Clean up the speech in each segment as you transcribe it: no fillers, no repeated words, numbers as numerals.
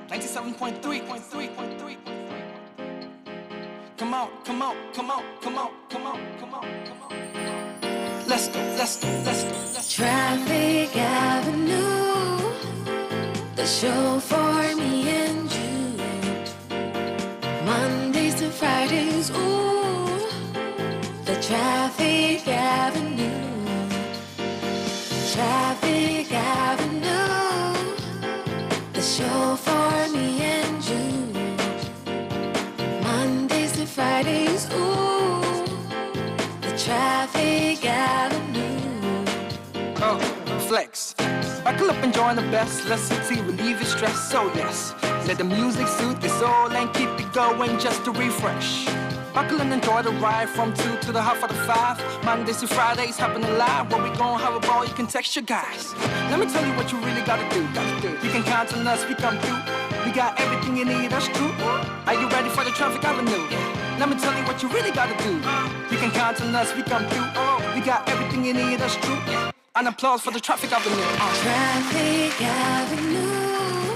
97.3. Come on, come on, come on, come on, come on, come on, come on. Let's go, let's go, let's go, let's go. Traffic Avenue, the show for me and you. Mondays to Fridays, ooh, the Traffic Avenue. Traffic Avenue, the show for me and you. Mondays to Fridays, ooh, the Traffic Avenue. Oh, flex. Buckle up and join the best. Let's see, relieve your stress. So yes, let the music soothe your soul and keep it going just to refresh. Buckle and enjoy the ride from 2 to the half of the 5. Mondays to Fridays happening live. Where we gon' have a ball, you can text your guys. Let me tell you what you really gotta do. You can count on us, we come through. We got everything you need, that's true. Are you ready for the Traffic Avenue? Let me tell you what you really gotta do. You can count on us, we come through. We got everything you need, that's true. An applause for the Traffic Avenue. Traffic Avenue,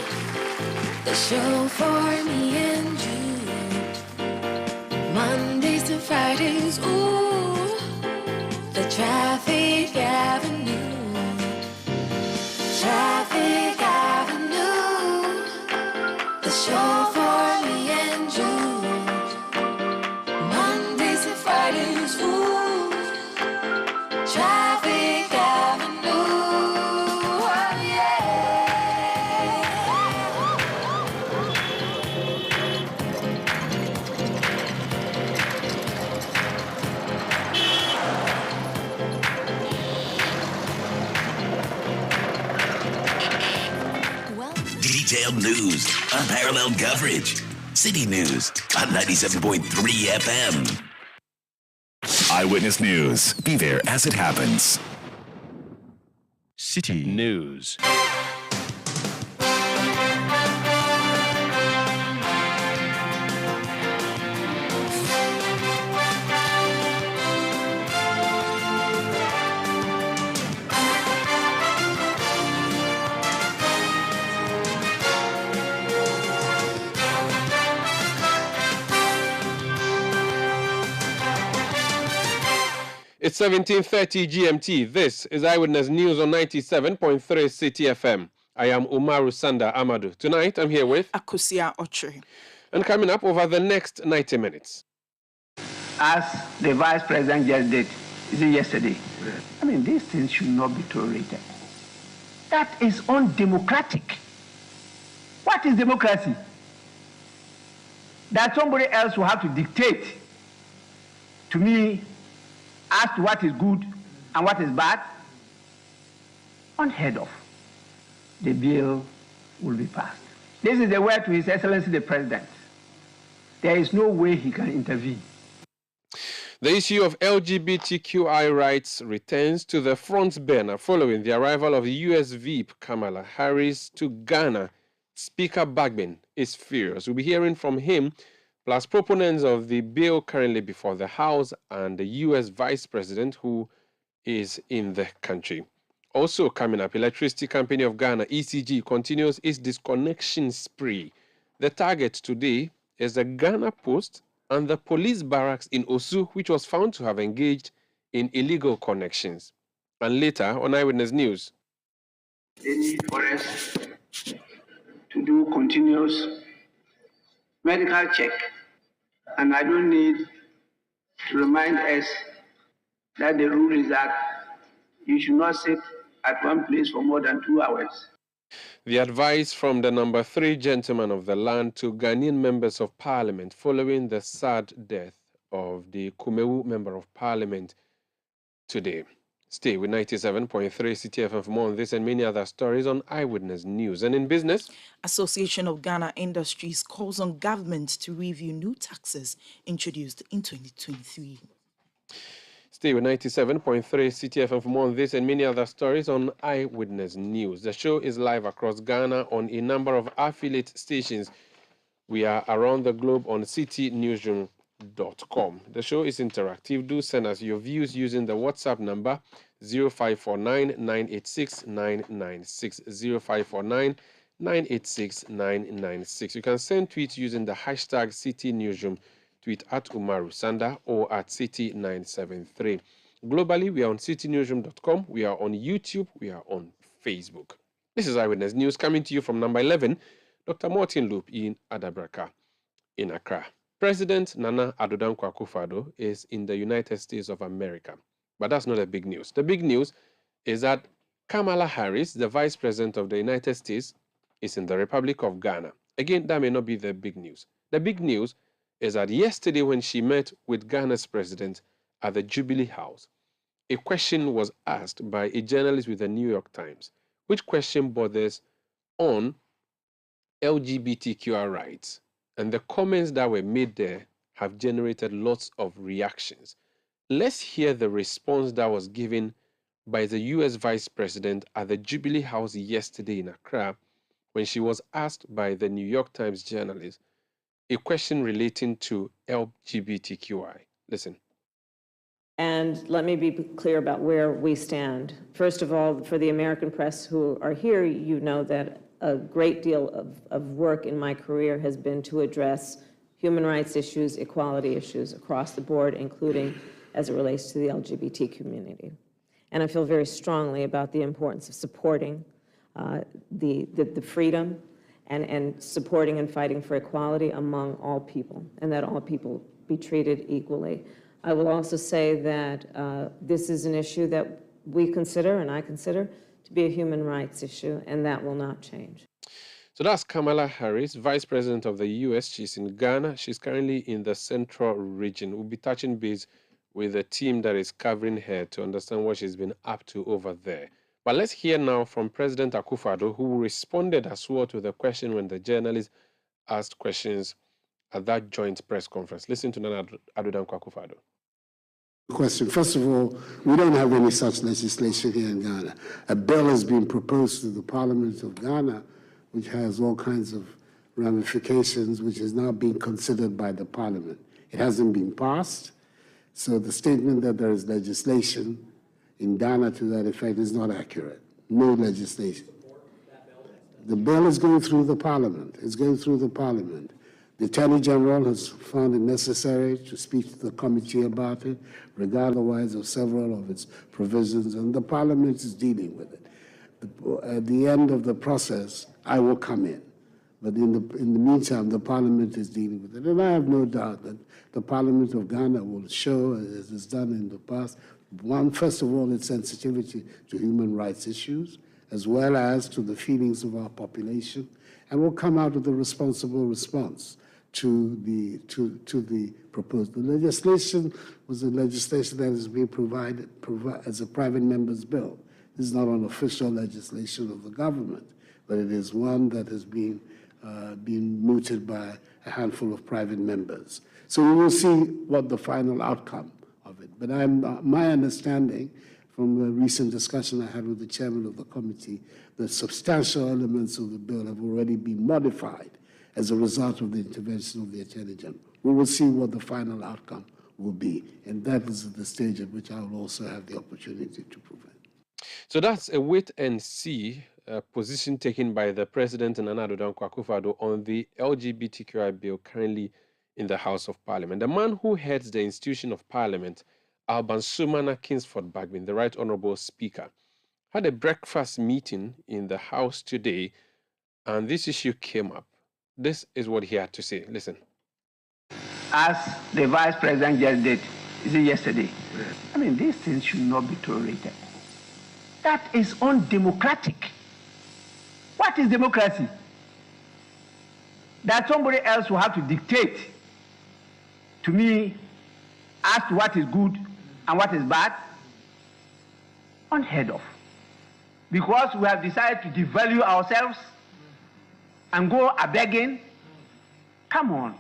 the show for me and you. Mondays to Fridays, ooh, the Traffic Avenue. Traffic Avenue, the show for me and you. Mondays to Fridays, ooh, Traffic Avenue, oh yeah. Detailed news, unparalleled coverage. City News on 97.3 FM. Eyewitness News. Be there as it happens. City News. It's 17:30 GMT. This is Eyewitness News on 97.3 Citi FM. I am Umaru, Sanda, Amadu. Tonight, I'm here with Akosua, Otchere. And coming up over the next 90 minutes. As the Vice President just did, is it yesterday? I mean, these things should not be tolerated. That is undemocratic. What is democracy? That somebody else will have to dictate to me as to what is good and what is bad? Unheard of. The bill will be passed. This is the word to His Excellency the President. There is no way he can intervene. The issue of LGBTQI rights returns to the front burner following the arrival of US VP Kamala Harris to Ghana. Speaker Bagbin is furious. We'll be hearing from him, plus proponents of the bill currently before the House and the US Vice President who is in the country. Also coming up, Electricity Company of Ghana, ECG, continues its disconnection spree. The target today is the Ghana Post and the police barracks in Osu, which was found to have engaged in illegal connections. And later on Eyewitness News. They need for us to do continuous medical check. And I don't need to remind us that the rule is that you should not sit at one place for more than 2 hours. The advice from the number 3 gentleman of the land to Ghanaian members of parliament following the sad death of the Kumewu member of parliament today. Stay with 97.3 Citi FM for more on this and many other stories on Eyewitness News. And in business, Association of Ghana Industries calls on government to review new taxes introduced in 2023. Stay with 97.3 Citi FM for more on this and many other stories on Eyewitness News. The show is live across Ghana on a number of affiliate stations. We are around the globe on citinewsroom.com. The show is interactive. Do send us your views using the WhatsApp number 0549 986 996 0549 986-996. You can send tweets using the hashtag Citi Newsroom, tweet at Umaru Sanda or at Citi973. Globally, we are on citinewsroom.com, we are on YouTube, we are on Facebook. This is Eyewitness News coming to you from number 11, Dr. Martin Loop in Adabraka in Accra. President Nana Addo Akufo-Addo is in the United States of America. But that's not the big news. The big news is that Kamala Harris, the Vice President of the United States, is in the Republic of Ghana. Again, that may not be the big news. The big news is that yesterday when she met with Ghana's president at the Jubilee House, a question was asked by a journalist with the New York Times, which question borders on LGBTQ rights. And the comments that were made there have generated lots of reactions. Let's hear the response that was given by the US Vice President at the Jubilee House yesterday in Accra when she was asked by the New York Times journalist a question relating to LGBTQI. Listen. And let me be clear about where we stand. First of all, for the American press who are here, you know that a great deal of work in my career has been to address human rights issues, equality issues across the board, including as it relates to the LGBT community. And I feel very strongly about the importance of supporting the freedom and supporting and fighting for equality among all people, and that all people be treated equally. I will also say that this is an issue that we consider, and I consider, to be a human rights issue, and that will not change. So that's Kamala Harris, Vice President of the U.S. She's in Ghana. She's currently in the Central region. We'll be touching base with the team that is covering her to understand what she's been up to over there. But let's hear now from President Akufo-Addo, who responded as well to the question when the journalist asked questions at that joint press conference. Listen to Nana Addo Akufo-Addo. Question. First of all, we don't have any such legislation here in Ghana. A bill has been proposed to the Parliament of Ghana, which has all kinds of ramifications, which is now being considered by the Parliament. It hasn't been passed, so the statement that there is legislation in Ghana to that effect is not accurate. No legislation. The bill is going through the Parliament. It's going through the Parliament. The Attorney General has found it necessary to speak to the committee about it, regardless of several of its provisions, and the Parliament is dealing with it. At the end of the process, I will come in. But in the meantime, the Parliament is dealing with it. And I have no doubt that the Parliament of Ghana will show, as it's done in the past, first of all, its sensitivity to human rights issues, as well as to the feelings of our population, and will come out with a responsible response to the proposed. The legislation was a legislation that has been provided as a private member's bill. This is not an official legislation of the government, but it is one that has been mooted by a handful of private members. So we will see what the final outcome of it. But my understanding from the recent discussion I had with the chairman of the committee, the substantial elements of the bill have already been modified as a result of the intervention of the Attorney General. We will see what the final outcome will be, and that is the stage at which I will also have the opportunity to prevent. So that's a wait-and-see position taken by the President Nana Addo Akufo-Addo on the LGBTQI bill currently in the House of Parliament. The man who heads the institution of Parliament, Alban Sumana Kingsford Bagbin, the Right Honourable Speaker, had a breakfast meeting in the House today, and this issue came up. This is what he had to say. Listen. As the Vice President just did, is it yesterday? I mean, these things should not be tolerated. That is undemocratic. What is democracy? That somebody else will have to dictate to me as to what is good and what is bad? Unheard of. Because we have decided to devalue ourselves and go a-begging. Come on.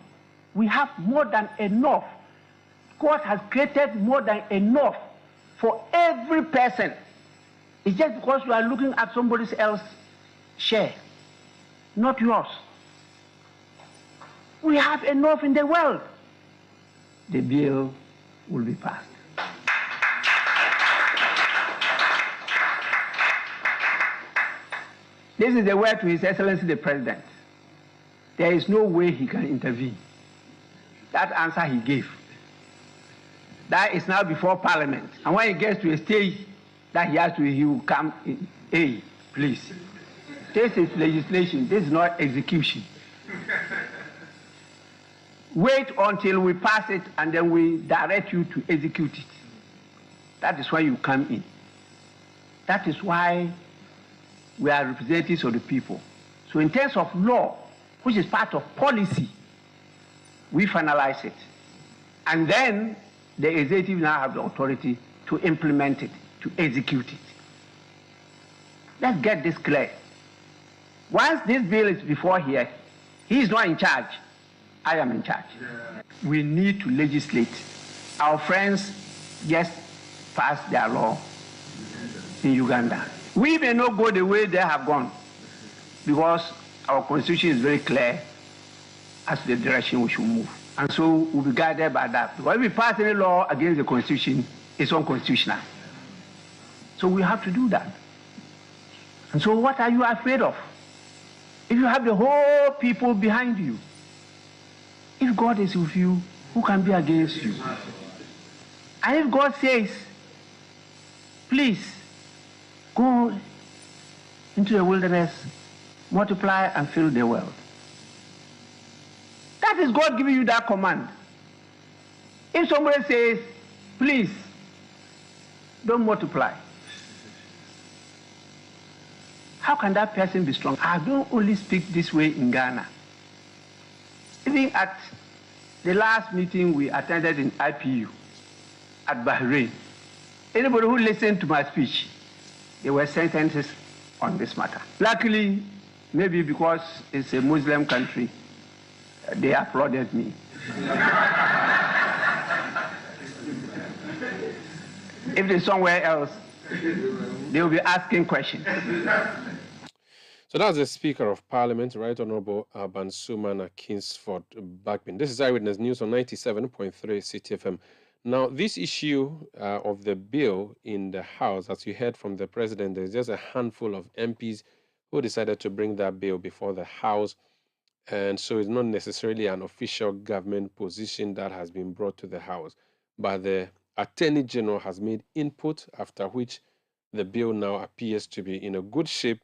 We have more than enough. God has created more than enough for every person. It's just because you are looking at somebody else's share, not yours. We have enough in the world. The bill will be passed. This is the word to His Excellency the President. There is no way he can intervene. That answer he gave. That is now before Parliament. And when he gets to a stage that he will come in. Hey, please. This is legislation. This is not execution. Wait until we pass it and then we direct you to execute it. That is why you come in. That is why we are representatives of the people. So in terms of law, which is part of policy, we finalize it. And then the executive now have the authority to implement it, to execute it. Let's get this clear. Once this bill is before here, he is not in charge. I am in charge. We need to legislate. Our friends just passed their law in Uganda. We may not go the way they have gone because our constitution is very clear as to the direction we should move. And so we'll be guided by that. Because if we pass any law against the constitution, it's unconstitutional. So we have to do that. And so what are you afraid of? If you have the whole people behind you, if God is with you, who can be against you? And if God says, please go into the wilderness, multiply and fill the world. That is God giving you that command. If somebody says, please, don't multiply, how can that person be strong? I don't only speak this way in Ghana. Even at the last meeting we attended in IPU at Bahrain, anybody who listened to my speech, there were sentences on this matter. Luckily, maybe because it's a Muslim country, they applauded me. If it's somewhere else, they will be asking questions. So that's the Speaker of Parliament, Right Honourable Bansuman Kingsford Bagbin. This is Eyewitness News on 97.3 Citi FM. Now, this issue of the bill in the House, as you heard from the President, there's just a handful of MPs who decided to bring that bill before the House. And so it's not necessarily an official government position that has been brought to the House. But the Attorney General has made input, after which the bill now appears to be in a good shape,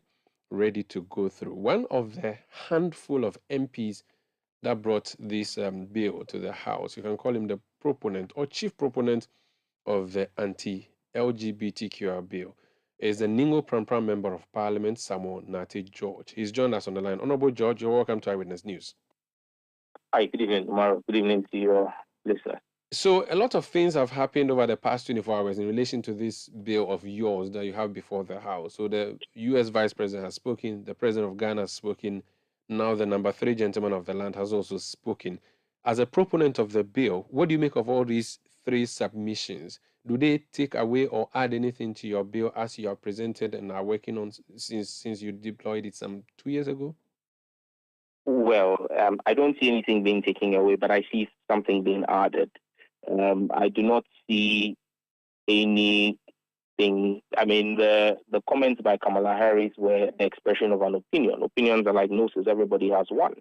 ready to go through. One of the handful of MPs that brought this bill to the House, you can call him the proponent or chief proponent of the anti-LGBTQ bill, is the Ningo Prampram Member of Parliament, Samuel Nartey George. He's joined us on the line. Honourable George, you're welcome to Eyewitness News. Hi, good evening, Umaru. Good evening to your listener. So a lot of things have happened over the past 24 hours in relation to this bill of yours that you have before the House. So the U.S. Vice President has spoken, the President of Ghana has spoken, now the number 3 gentleman of the land has also spoken. As a proponent of the bill, what do you make of all these 3 submissions? Do they take away or add anything to your bill as you are presented and are working on since you deployed it some 2 years ago? Well, I don't see anything being taken away, but I see something being added. I do not see anything. I mean, the comments by Kamala Harris were the expression of an opinion. Opinions are like noses. Everybody has one.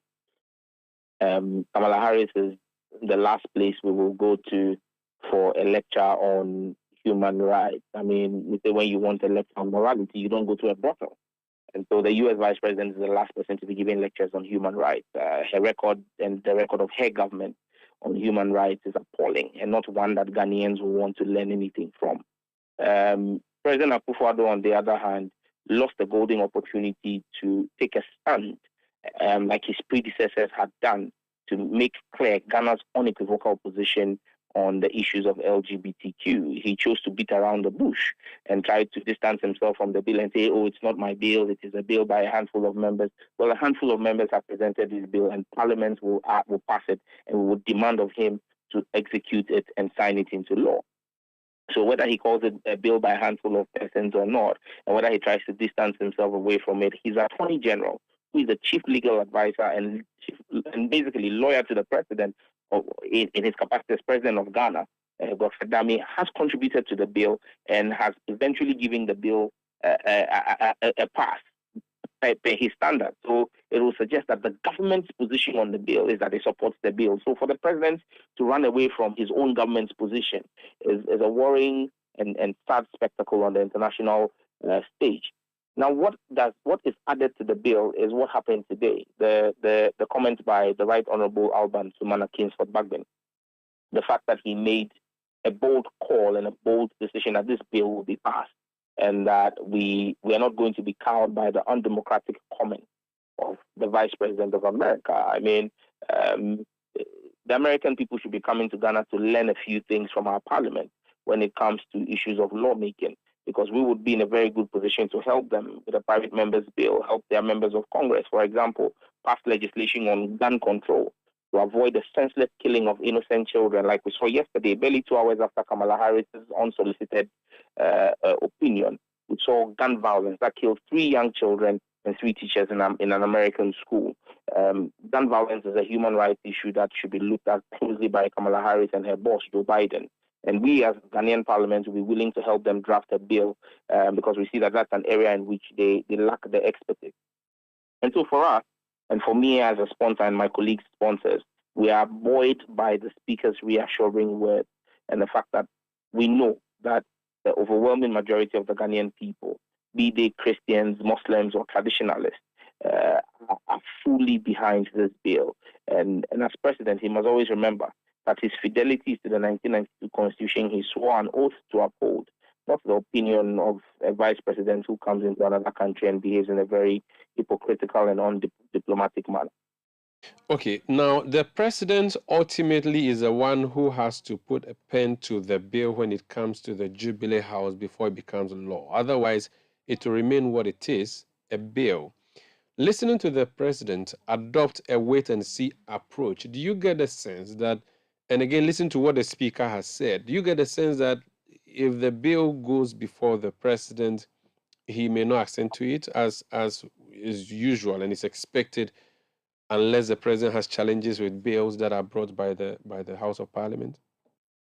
Kamala Harris is the last place we will go to for a lecture on human rights. I mean, we say when you want a lecture on morality, you don't go to a brothel. And so the U.S. Vice President is the last person to be giving lectures on human rights. Her record and the record of her government on human rights is appalling, and not one that Ghanaians will want to learn anything from. President Akosua, on the other hand, lost the golden opportunity to take a stand, like his predecessors had done, to make clear Ghana's unequivocal position on the issues of LGBTQ. He chose to beat around the bush and try to distance himself from the bill and say, oh, it's not my bill, it is a bill by a handful of members. Well, a handful of members have presented this bill, and Parliament will pass it, and we will demand of him to execute it and sign it into law. So whether he calls it a bill by a handful of persons or not, and whether he tries to distance himself away from it, his Attorney General, who is the chief legal advisor and basically lawyer to the president in his capacity as president of Ghana, Dr. Dami, has contributed to the bill and has eventually given the bill a pass by his standards. So it will suggest that the government's position on the bill is that it supports the bill. So for the president to run away from his own government's position is a worrying and sad spectacle on the international stage. Now, what is added to the bill is what happened today. The comment by the Right Honourable Alban Sumana Kingsford Bagbin, the fact that he made a bold call and a bold decision that this bill will be passed, and that we are not going to be cowed by the undemocratic comment of the Vice President of America. I mean, the American people should be coming to Ghana to learn a few things from our parliament when it comes to issues of lawmaking, because we would be in a very good position to help them with a private members bill, help their members of Congress, for example, pass legislation on gun control to avoid the senseless killing of innocent children, like we saw yesterday, barely 2 hours after Kamala Harris's unsolicited opinion. We saw gun violence that killed 3 young children and 3 teachers in an American school. Gun violence is a human rights issue that should be looked at closely by Kamala Harris and her boss, Joe Biden. And we as Ghanaian Parliament will be willing to help them draft a bill because we see that that's an area in which they lack the expertise. And so for us, and for me as a sponsor and my colleagues sponsors, we are buoyed by the Speaker's reassuring words and the fact that we know that the overwhelming majority of the Ghanaian people, be they Christians, Muslims, or traditionalists, are fully behind this bill. And as president, he must always remember that his fidelity to the 1992 Constitution, he swore an oath to uphold, not the opinion of a vice president who comes into another country and behaves in a very hypocritical and undiplomatic manner. Okay, now the president ultimately is the one who has to put a pen to the bill when it comes to the Jubilee House before it becomes law. Otherwise, it will remain what it is, a bill. Listening to the president adopt a wait-and-see approach, do you get a sense that, and again, listen to what the speaker has said, do you get a sense that if the bill goes before the president, he may not assent to it as is usual and is expected, unless the president has challenges with bills that are brought by the House of Parliament?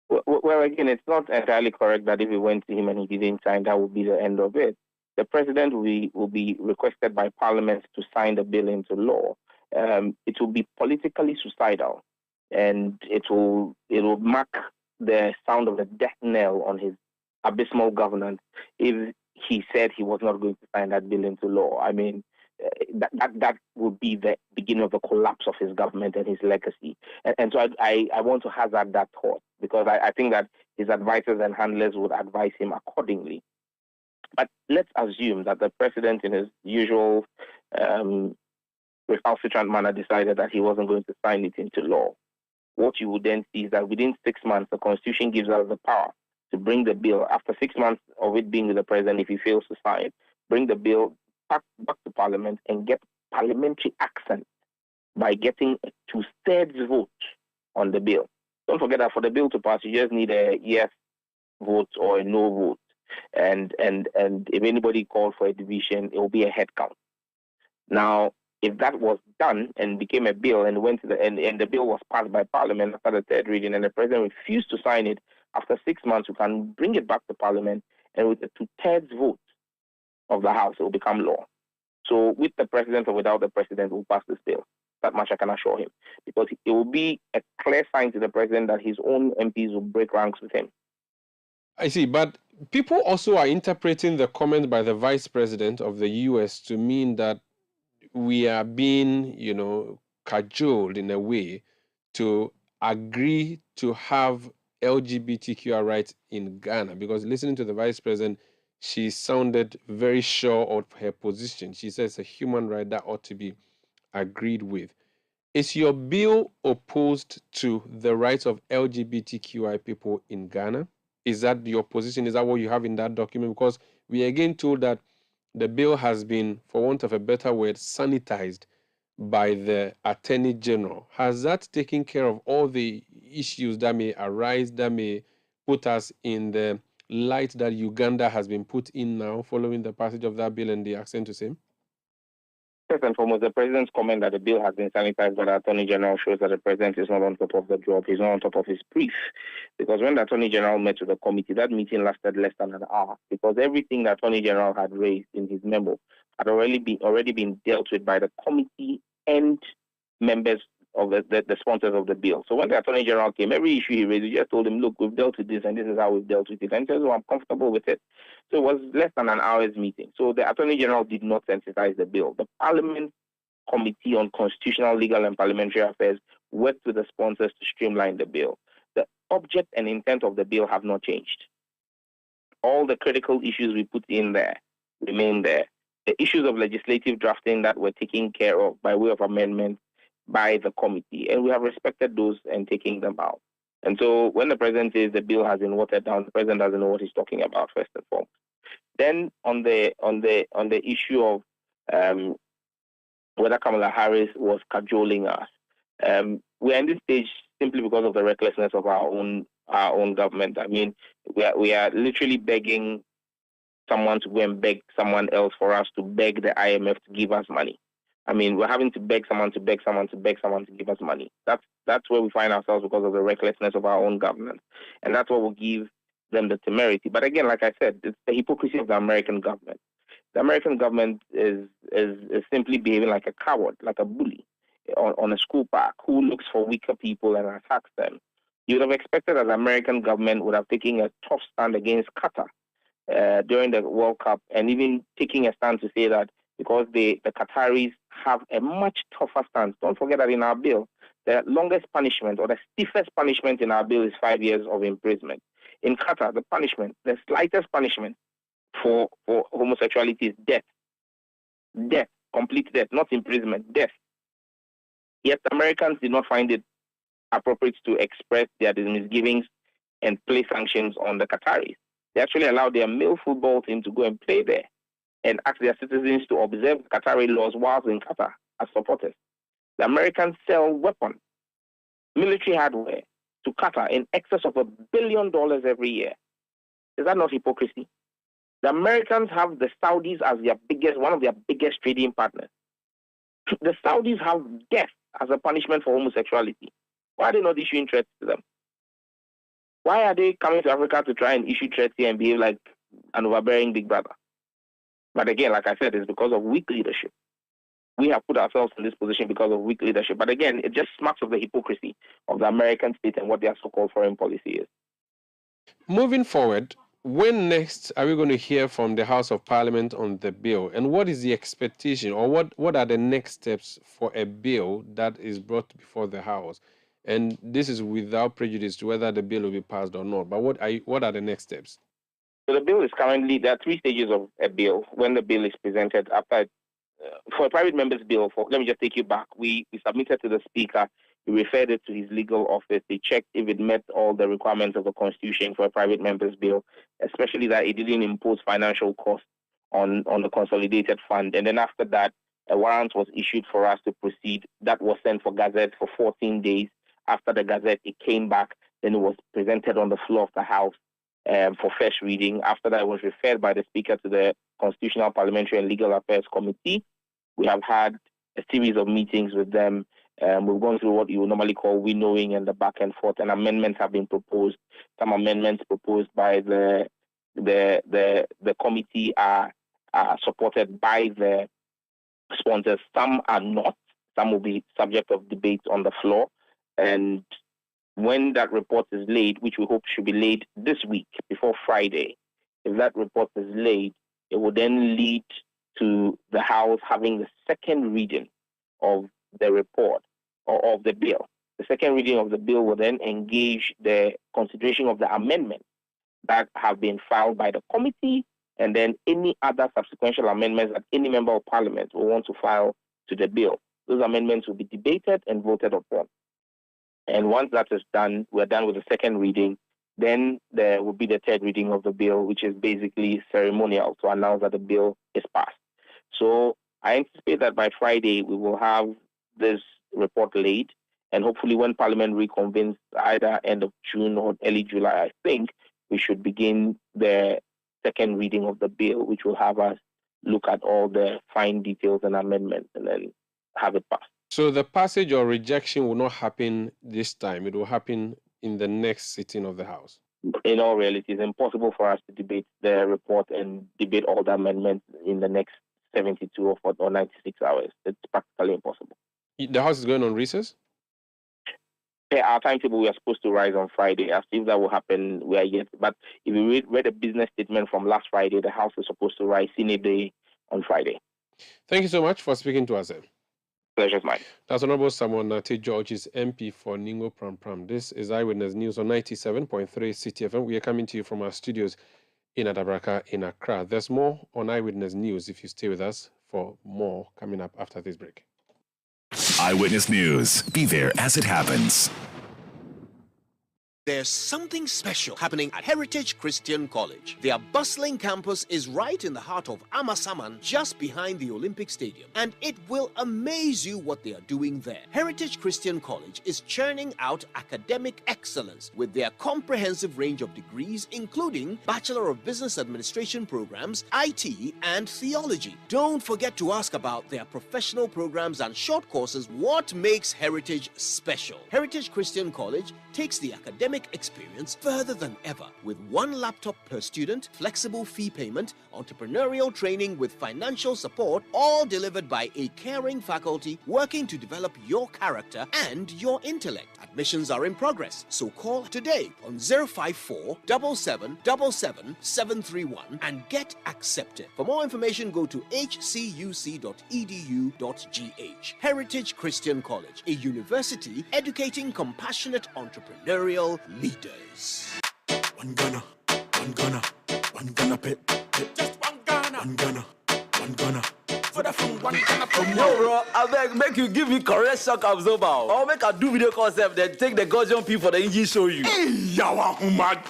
Well, again, it's not entirely correct that if we went to him and he didn't sign, that would be the end of it. The president will be requested by Parliament to sign the bill into law. It will be politically suicidal, and it will mark the sound of the death knell on his abysmal governance if he said he was not going to sign that bill into law. I mean, that would be the beginning of the collapse of his government and his legacy. And so I want to hazard that thought, because I think that his advisors and handlers would advise him accordingly. But let's assume that the president, in his usual recalcitrant manner, decided that he wasn't going to sign it into law. What you would then see is that within 6 months, the Constitution gives us the power to bring the bill, after 6 months of it being with the president, if he fails to sign, bring the bill back to Parliament and get parliamentary accent by getting a 2/3 vote on the bill. Don't forget that for the bill to pass, you just need a yes vote or a no vote. And if anybody called for a division, it will be a head count. Now, if that was done and became a bill and went to the bill was passed by Parliament after the 3rd reading, and the president refused to sign it, after 6 months, we can bring it back to Parliament, and with a 2/3 vote of the House, it will become law. So with the president or without the president, we'll pass this bill. That much I can assure him, because it will be a clear sign to the president that his own MPs will break ranks with him. I see, but people also are interpreting the comment by the vice president of the US to mean that we are being, cajoled in a way to agree to have LGBTQI rights in Ghana. Because listening to the vice president, she sounded very sure of her position. She says it's a human right that ought to be agreed with. Is your bill opposed to the rights of LGBTQI people in Ghana? Is that your position? Is that what you have in that document? Because we are again told that the bill has been, for want of a better word, sanitized by the Attorney General. Has that taken care of all the issues that may arise, that may put us in the light that Uganda has been put in now following the passage of that bill and the accent to same? First and foremost, the president's comment that the bill has been sanitized by the Attorney General shows that the president is not on top of the job. He's not on top of his brief. Because when the Attorney General met with the committee, that meeting lasted less than an hour, because everything the Attorney General had raised in his memo had already been dealt with by the committee and members of the sponsors of the bill. So when the Attorney General came, every issue he raised, we just told him, look, we've dealt with this and this is how we've dealt with it. And he says, I'm comfortable with it. So it was less than an hour's meeting. So the Attorney General did not sensitize the bill. The Parliament Committee on Constitutional, Legal and Parliamentary Affairs worked with the sponsors to streamline the bill. The object and intent of the bill have not changed. All the critical issues we put in there remain there. The issues of legislative drafting that were taken care of by way of amendment by the committee, and we have respected those and taking them out. And so when the president says the bill has been watered down, the president doesn't know what he's talking about, first and foremost. Then on the issue of whether Kamala Harris was cajoling us, we're in this stage simply because of the recklessness of our own government. I mean, we are literally begging someone to go and beg someone else for us to beg the IMF to give us money. I mean, we're having to beg someone to beg someone to beg someone to give us money. That's where we find ourselves because of the recklessness of our own government. And that's what will give them the temerity. But again, like I said, it's the hypocrisy of the American government. The American government is simply behaving like a coward, like a bully on a school park who looks for weaker people and attacks them. You would have expected that the American government would have taken a tough stand against Qatar during the World Cup, and even taking a stand to say that because the Qataris have a much tougher stance. Don't forget that in our bill, the longest punishment or the stiffest punishment in our bill is 5 years of imprisonment. In Qatar, the slightest punishment for homosexuality is death. Death, complete death, not imprisonment, death. Yet Americans did not find it appropriate to express their misgivings and place sanctions on the Qataris. They actually allowed their male football team to go and play there and ask their citizens to observe Qatari laws whilst in Qatar as supporters. The Americans sell weapons, military hardware to Qatar in excess of $1 billion every year. Is that not hypocrisy? The Americans have the Saudis as one of their biggest trading partners. The Saudis have death as a punishment for homosexuality. Why are they not issuing threats to them? Why are they coming to Africa to try and issue threats here and behave like an overbearing big brother? But again, like I said, it's because of weak leadership. We have put ourselves in this position because of weak leadership. But again, it just smacks of the hypocrisy of the American state and what their so-called foreign policy is. Moving forward, when next are we going to hear from the House of Parliament on the bill? And what is the expectation, or what are the next steps for a bill that is brought before the House? And this is without prejudice to whether the bill will be passed or not. But what are the next steps? So the bill is currently, there are 3 stages of a bill. When the bill is presented, after for a private member's bill, let me just take you back. We submitted to the Speaker. He referred it to his legal office. They checked if it met all the requirements of the Constitution for a private member's bill, especially that it didn't impose financial costs on the consolidated fund. And then after that, a warrant was issued for us to proceed. That was sent for Gazette for 14 days. After the Gazette, it came back. Then it was presented on the floor of the House for first reading. After that, it was referred by the Speaker to the Constitutional, Parliamentary and Legal Affairs Committee. We have had a series of meetings with them. We've gone through what you would normally call winnowing and the back and forth, and amendments have been proposed. Some amendments proposed by the committee are supported by the sponsors. Some are not. Some will be subject of debate on the floor. And when that report is laid, which we hope should be laid this week before Friday, if that report is laid, it will then lead to the House having the second reading of the report or of the bill. The second reading of the bill will then engage the consideration of the amendments that have been filed by the committee, and then any other subsequent amendments that any member of Parliament will want to file to the bill. Those amendments will be debated and voted upon. And once that is done, we're done with the second reading. Then there will be the third reading of the bill, which is basically ceremonial to announce that the bill is passed. So I anticipate that by Friday, we will have this report laid. And hopefully when Parliament reconvenes either end of June or early July, I think we should begin the second reading of the bill, which will have us look at all the fine details and amendments and then have it passed. So the passage or rejection will not happen this time. It will happen in the next sitting of the House. In all reality, it's impossible for us to debate the report and debate all the amendments in the next 72 or 96 hours. It's practically impossible. The House is going on recess? Yeah, our timetable, we are supposed to rise on Friday. As if that will happen, we are yet. But if you read a business statement from last Friday, the House is supposed to rise in a day on Friday. Thank you so much for speaking to us. Pleasure's mine. That's Honorable Samuel Nartey George, is MP for Ningo Pram Pram. This is Eyewitness News on 97.3 Citi FM. We are coming to you from our studios in Adabraka in Accra. There's more on Eyewitness News if you stay with us for more coming up after this break. Eyewitness News. Be there as it happens. There's something special happening at Heritage Christian College. Their bustling campus is right in the heart of Amasaman, just behind the Olympic Stadium. And it will amaze you what they are doing there. Heritage Christian College is churning out academic excellence with their comprehensive range of degrees, including Bachelor of Business Administration programs, IT, and theology. Don't forget to ask about their professional programs and short courses. What makes Heritage special? Heritage Christian College takes the academic experience further than ever with one laptop per student, flexible fee payment, entrepreneurial training with financial support, all delivered by a caring faculty working to develop your character and your intellect. Admissions are in progress, so call today on 054 7777 731 and get accepted. For more information, go to hcuc.edu.gh. Heritage Christian College, a university educating compassionate entrepreneurial leaders. One Ghana, pit. Just one Ghana, for the phone, one Ghana. Yo, bro, I beg, make you give me correct shock absorber. Or make a do video concept, then take the Gaussian P for the engine show you. Hey, yawa Umaru.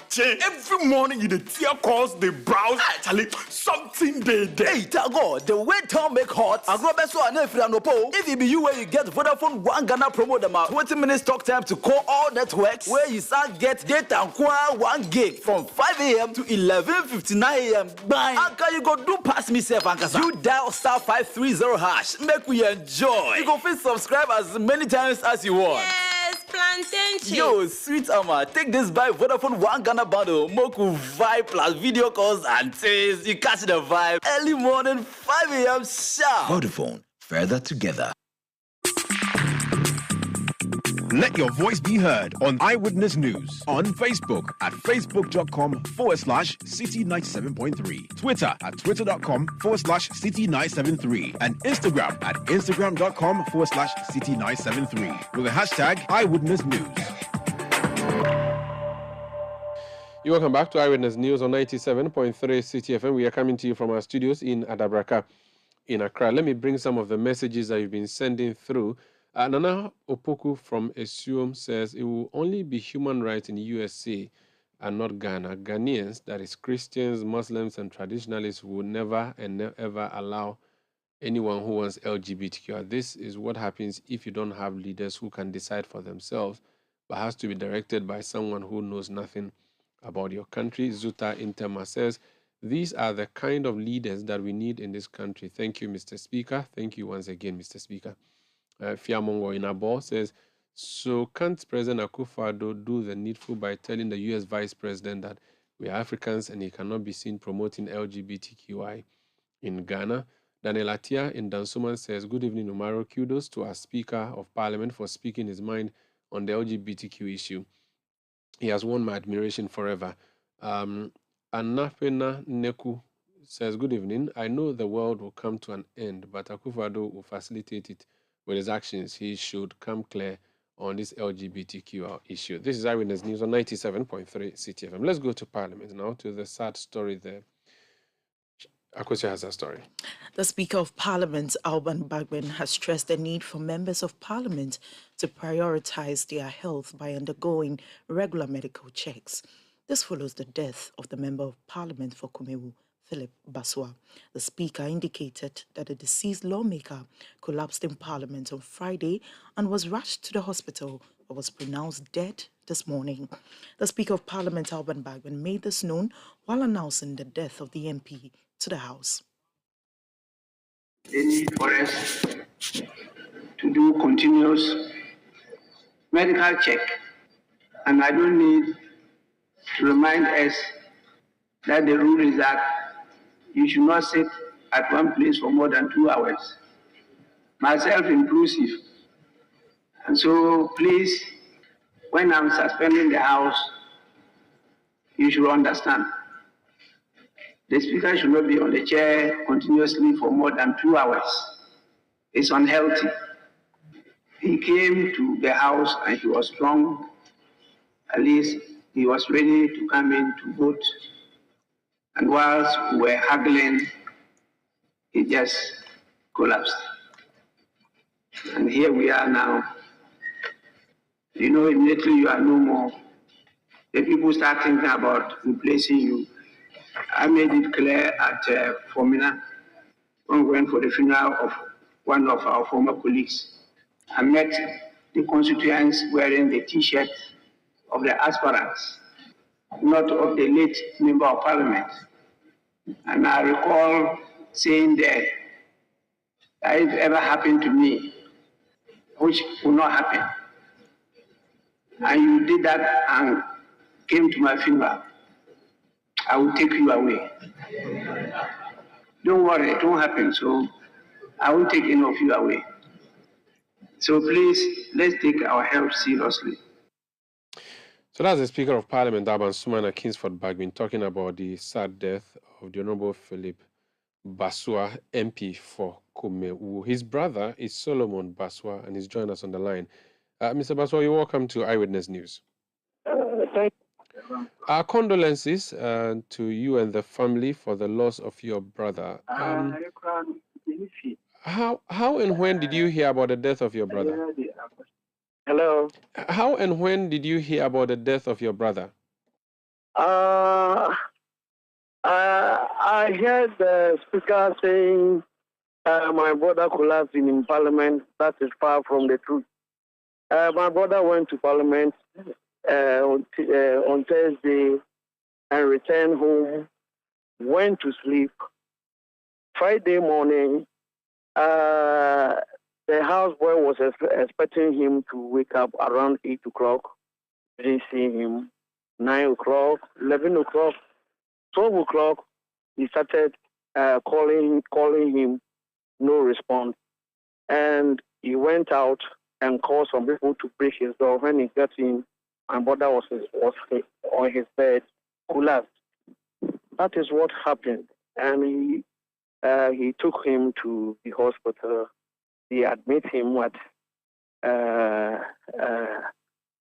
Every morning you the tear calls, they browse. Actually, something they there. Hey, Tago, the way town make hot. I go best one if you po. If it be you where you get Vodafone one Ghana promo them out 20 minutes talk time to call all networks where you start get data and 1 gig from 5 a.m. to 11:59 a.m. Bye. How can you go do pass me safe, Ankasa? You dial star 530 hash. Make we enjoy. You go fit subscribe as many times as you want. Yes, plantain chips. Yo, sweet Ama, take this by Vodafone one Ghana bundle. Moku vibe plus video calls and taste. You catch the vibe. Early morning, 5 a.m. sharp. Vodafone. Further together. Let your voice be heard on Eyewitness News on Facebook at facebook.com/Citi97.3, Twitter at twitter.com/Citi973, and Instagram at instagram.com/Citi973 with the hashtag Eyewitness News. You're welcome back to Eyewitness News on 97.3 Citi FM. We are coming to you from our studios in Adabraka in Accra. Let me bring some of the messages that you've been sending through. Nana Opoku from Esuom says it will only be human rights in the USA and not Ghana. Ghanaians, that is Christians, Muslims, and traditionalists, will never and ever allow anyone who wants LGBTQ. This is what happens if you don't have leaders who can decide for themselves, but has to be directed by someone who knows nothing about your country. Zuta Intema says, these are the kind of leaders that we need in this country. Thank you, Mr. Speaker. Thank you once again, Mr. Speaker. Fiamongo Inabo says, so can't President Akosua do the needful by telling the U.S. Vice President that we are Africans and he cannot be seen promoting LGBTQI in Ghana? Daniel Atia in Dansuman says, good evening, Umaru. Kudos to our Speaker of Parliament for speaking his mind on the LGBTQ issue. He has won my admiration forever. Anapena Neku says, good evening. I know the world will come to an end, but Akosua will facilitate it with his actions. He should come clear on this LGBTQ issue. This is Eyewitness News on 97.3 Citi FM. Let's go to Parliament now, to the sad story there. Akosua has a story. The Speaker of Parliament, Alban Bagman, has stressed the need for members of Parliament to prioritize their health by undergoing regular medical checks. This follows the death of the Member of Parliament for Kumewu, Philip Basua. The Speaker indicated that the deceased lawmaker collapsed in Parliament on Friday and was rushed to the hospital but was pronounced dead this morning. The Speaker of Parliament, Alban Bagman, made this known while announcing the death of the MP to the House. The need for us to do continuous medical check, and I don't need to remind us that the rule is that you should not sit at one place for more than 2 hours, myself inclusive. And so please, when I'm suspending the House, you should understand. The Speaker should not be on the chair continuously for more than 2 hours. It's unhealthy. He came to the House and he was strong. At least he was ready to come in to vote. And whilst we were haggling, he just collapsed. And here we are now. You know, immediately you are no more. The people start thinking about replacing you. I made it clear at Formina when we went for the funeral of one of our former colleagues. I met the constituents wearing the T-shirt of the aspirants, not of the late member of parliament. And I recall saying there, that if ever happened to me, which will not happen, and you did that and came to my funeral, I will take you away. Don't worry, it won't happen, so I won't take any of you away. So please, let's take our health seriously. So that's the Speaker of Parliament, Aban Sumana Kingsford Bagbin, talking about the sad death of the Honorable Philip Basua, MP for Kumewu. His brother is Solomon Basua, and he's joined us on the line. Mr. Basua, you're welcome to Eyewitness News. Thank you. Our condolences to you and the family for the loss of your brother. How and when did you hear about the death of your brother? Hello. How and when did you hear about the death of your brother? I heard the speaker saying my brother collapsed in Parliament. That is far from the truth. My brother went to Parliament on Thursday and returned home, went to sleep. Friday morning, the houseboy was expecting him to wake up around 8 o'clock. Didn't see him. 9 o'clock, 11 o'clock, 12 o'clock, he started calling him, no response. And he went out and called some people to break his door. When he got in, my brother was on his bed, collapsed. That is what happened. And he took him to the hospital. They admit him at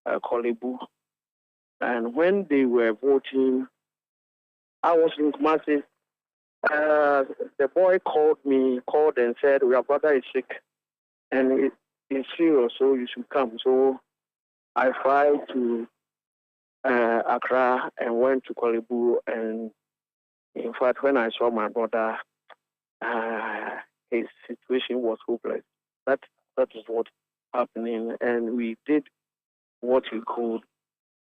Kolebu. And when they were voting, I was in Kumasi. The boy called and said, your brother is sick and it's serious, so you should come. So I flew to Accra and went to Kolebu. And in fact, when I saw my brother, his situation was hopeless. That is what happening, and we did what we could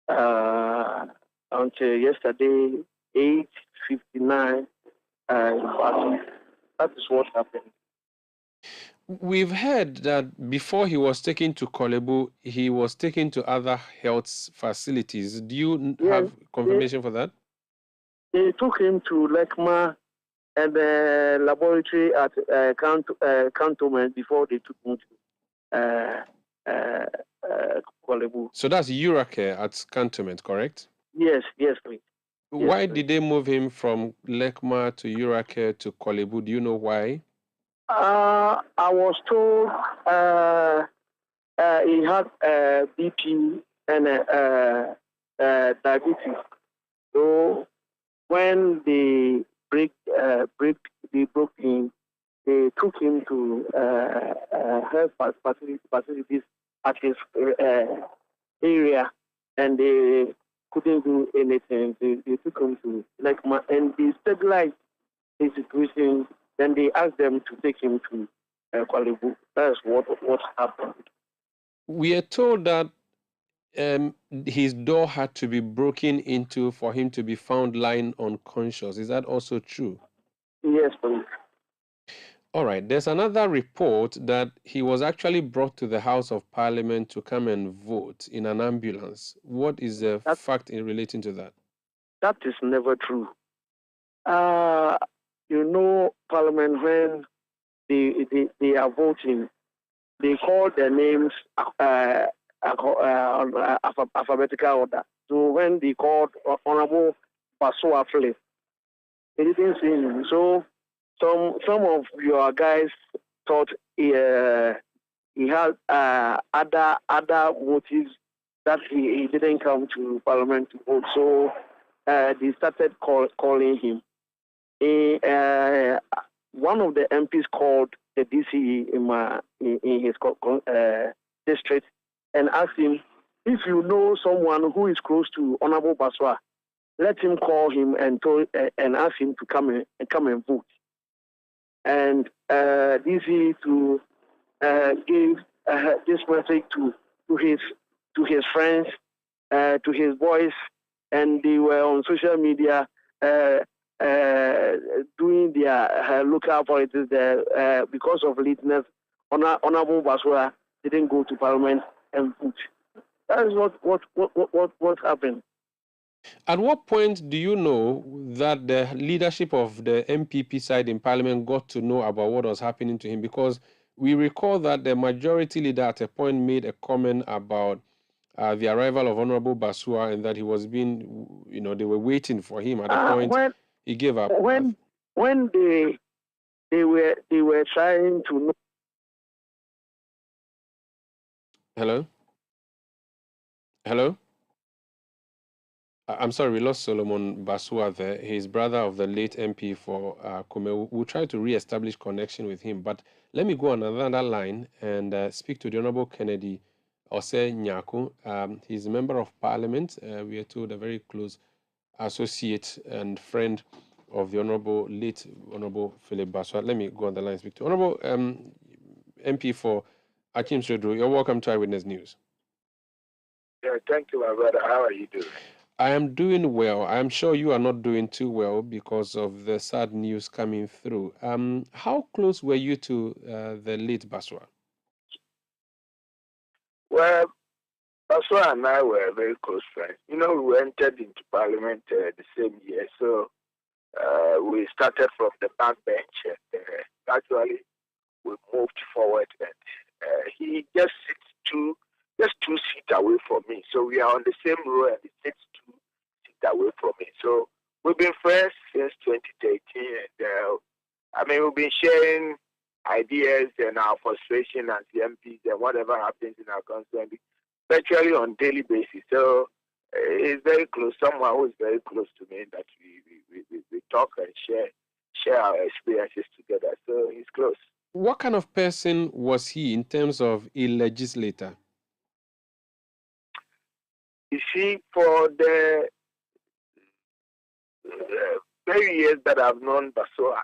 until yesterday, 8:59. That is what happened. We've heard that before he was taken to Kolebu, he was taken to other health facilities. Do you have confirmation for that? They took him to Lekma and the laboratory at Cantonment before they took him to Kolebu. So that's Uracare at Cantonment, correct? Yes, please. Why did they move him from Lekma to Uracare to Kolebu? Do you know why? I was told he had BP and diabetes. So when they broke him, they took him to health facilities at his area, and they couldn't do anything. They took him to Lekma, and they stabilized his situation. Then they asked them to take him to Kolebu. That's what happened. We are told that his door had to be broken into for him to be found lying unconscious. Is that also true? Yes, please. All right. There's another report that he was actually brought to the House of Parliament to come and vote in an ambulance. What is the fact in relating to that? That is never true. Parliament, when they are voting, they call their names alphabetical order. So when they called Honorable Basua Philip, they didn't see him. So some of your guys thought he had other motives that he didn't come to Parliament to vote. So they started calling him. One of the MPs called the DCE in his district and asked him, if you know someone who is close to Honorable Basua, let him call him and ask him to come and vote. And DCE to give this message to his friends, to his boys, and they were on social media doing their local politics there. Because of lateness, Honorable Basua didn't go to Parliament and vote. That is what happened. At what point do you know that the leadership of the MPP side in Parliament got to know about what was happening to him? Because we recall that the majority leader at a point made a comment about the arrival of Honorable Basua and that he was being, they were waiting for him. At a point, he gave up. When they were trying to know. Hello? I'm sorry, we lost Solomon Basua there. He's brother of the late MP for Kume. We'll try to re-establish connection with him. But let me go on another line and speak to the Honorable Kennedy Ose Nyaku. He's a member of Parliament. We are told a very close associate and friend of the late Honorable Philip Basua. Let me go on the line and speak to Honorable MP for Akim Sredro. You're welcome to Eyewitness News. Yeah, thank you, my brother. How are you doing? I am doing well. I'm sure you are not doing too well because of the sad news coming through. How close were you to the late Basua? Well, Basua and I were very close friends. We entered into Parliament the same year, so we started from the backbench and gradually we moved forward. And he just sits two seats away from me. So we are on the same row and he sits 2 seats away from me. So we've been friends since 2013. And we've been sharing ideas and our frustration as the MPs and whatever happens in our constituency virtually on daily basis. So it's very close. Someone who is very close to me that we talk and share our experiences together. So he's close. What kind of person was he in terms of a legislator? You see, for the very years that I've known Basua,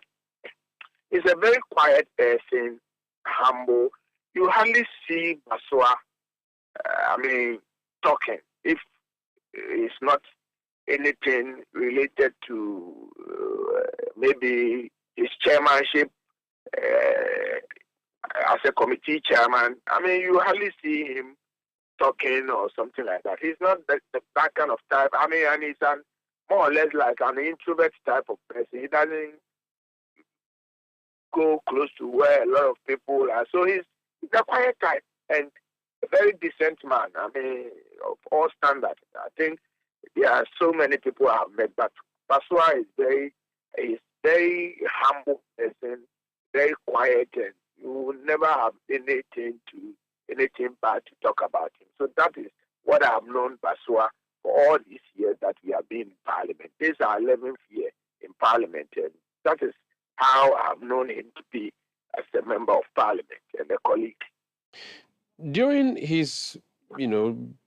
he's a very quiet person, humble. You hardly see Basua, talking. If it's not anything related to maybe his chairmanship as a committee chairman, you hardly see him talking or something like that. He's not that kind of type. And he's more or less like an introvert type of person. He doesn't go close to where a lot of people are. So he's a quiet type and a very decent man. Of all standards. I think there are so many people I have met, but Basua is very humble person, very quiet, and you will never have anything bad to talk about him. So that is what I have known Basua for all these years that we have been in Parliament. This is our 11th year in Parliament, and that is how I have known him to be as a member of Parliament and a colleague. During his,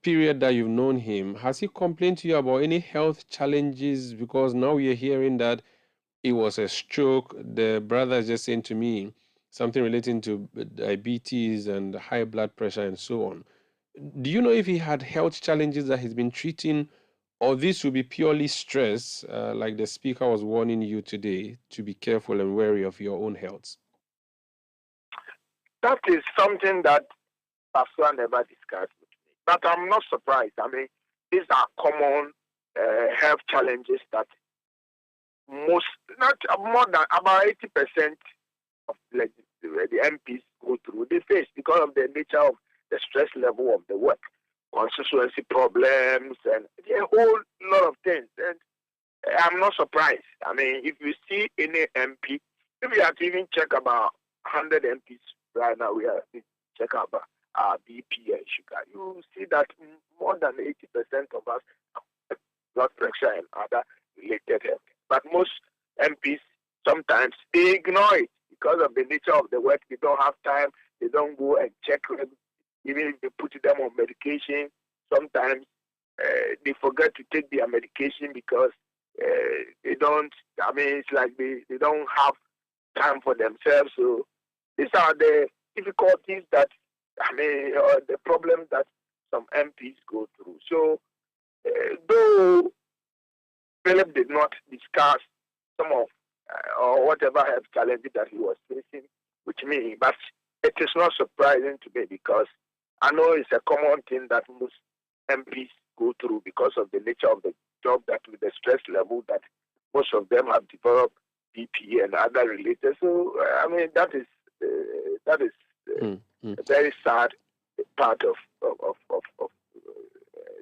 period that you've known him, has he complained to you about any health challenges? Because now we are hearing that it was a stroke. The brother is just saying to me something relating to diabetes and high blood pressure and so on. Do you know if he had health challenges that he's been treating, or this will be purely stress, like the speaker was warning you today, to be careful and wary of your own health? That is something that Basua never discussed with me. But I'm not surprised. These are common health challenges that not more than about 80% of the MPs go through, they face because of the nature of the stress level of the work, constituency problems, and a whole lot of things. And I'm not surprised. I mean, if you see any MP, if you have to even check about 100 MPs right now, we are check about BP and sugar, you see that more than 80% of us have blood pressure and other related health. But most MPs, sometimes they ignore it because of the nature of the work. They don't have time. They don't go and check them. Even if they put them on medication, sometimes they forget to take their medication because they don't, I mean, it's like they don't have time for themselves. So these are the difficulties that, I mean, the problems that some MPs go through. So though Philip did not discuss some of or whatever health challenges that he was facing with me, but it is not surprising to me because I know it's a common thing that most MPs go through because of the nature of the job, that with the stress level that most of them have developed BP and other related. So I mean that is a very sad part of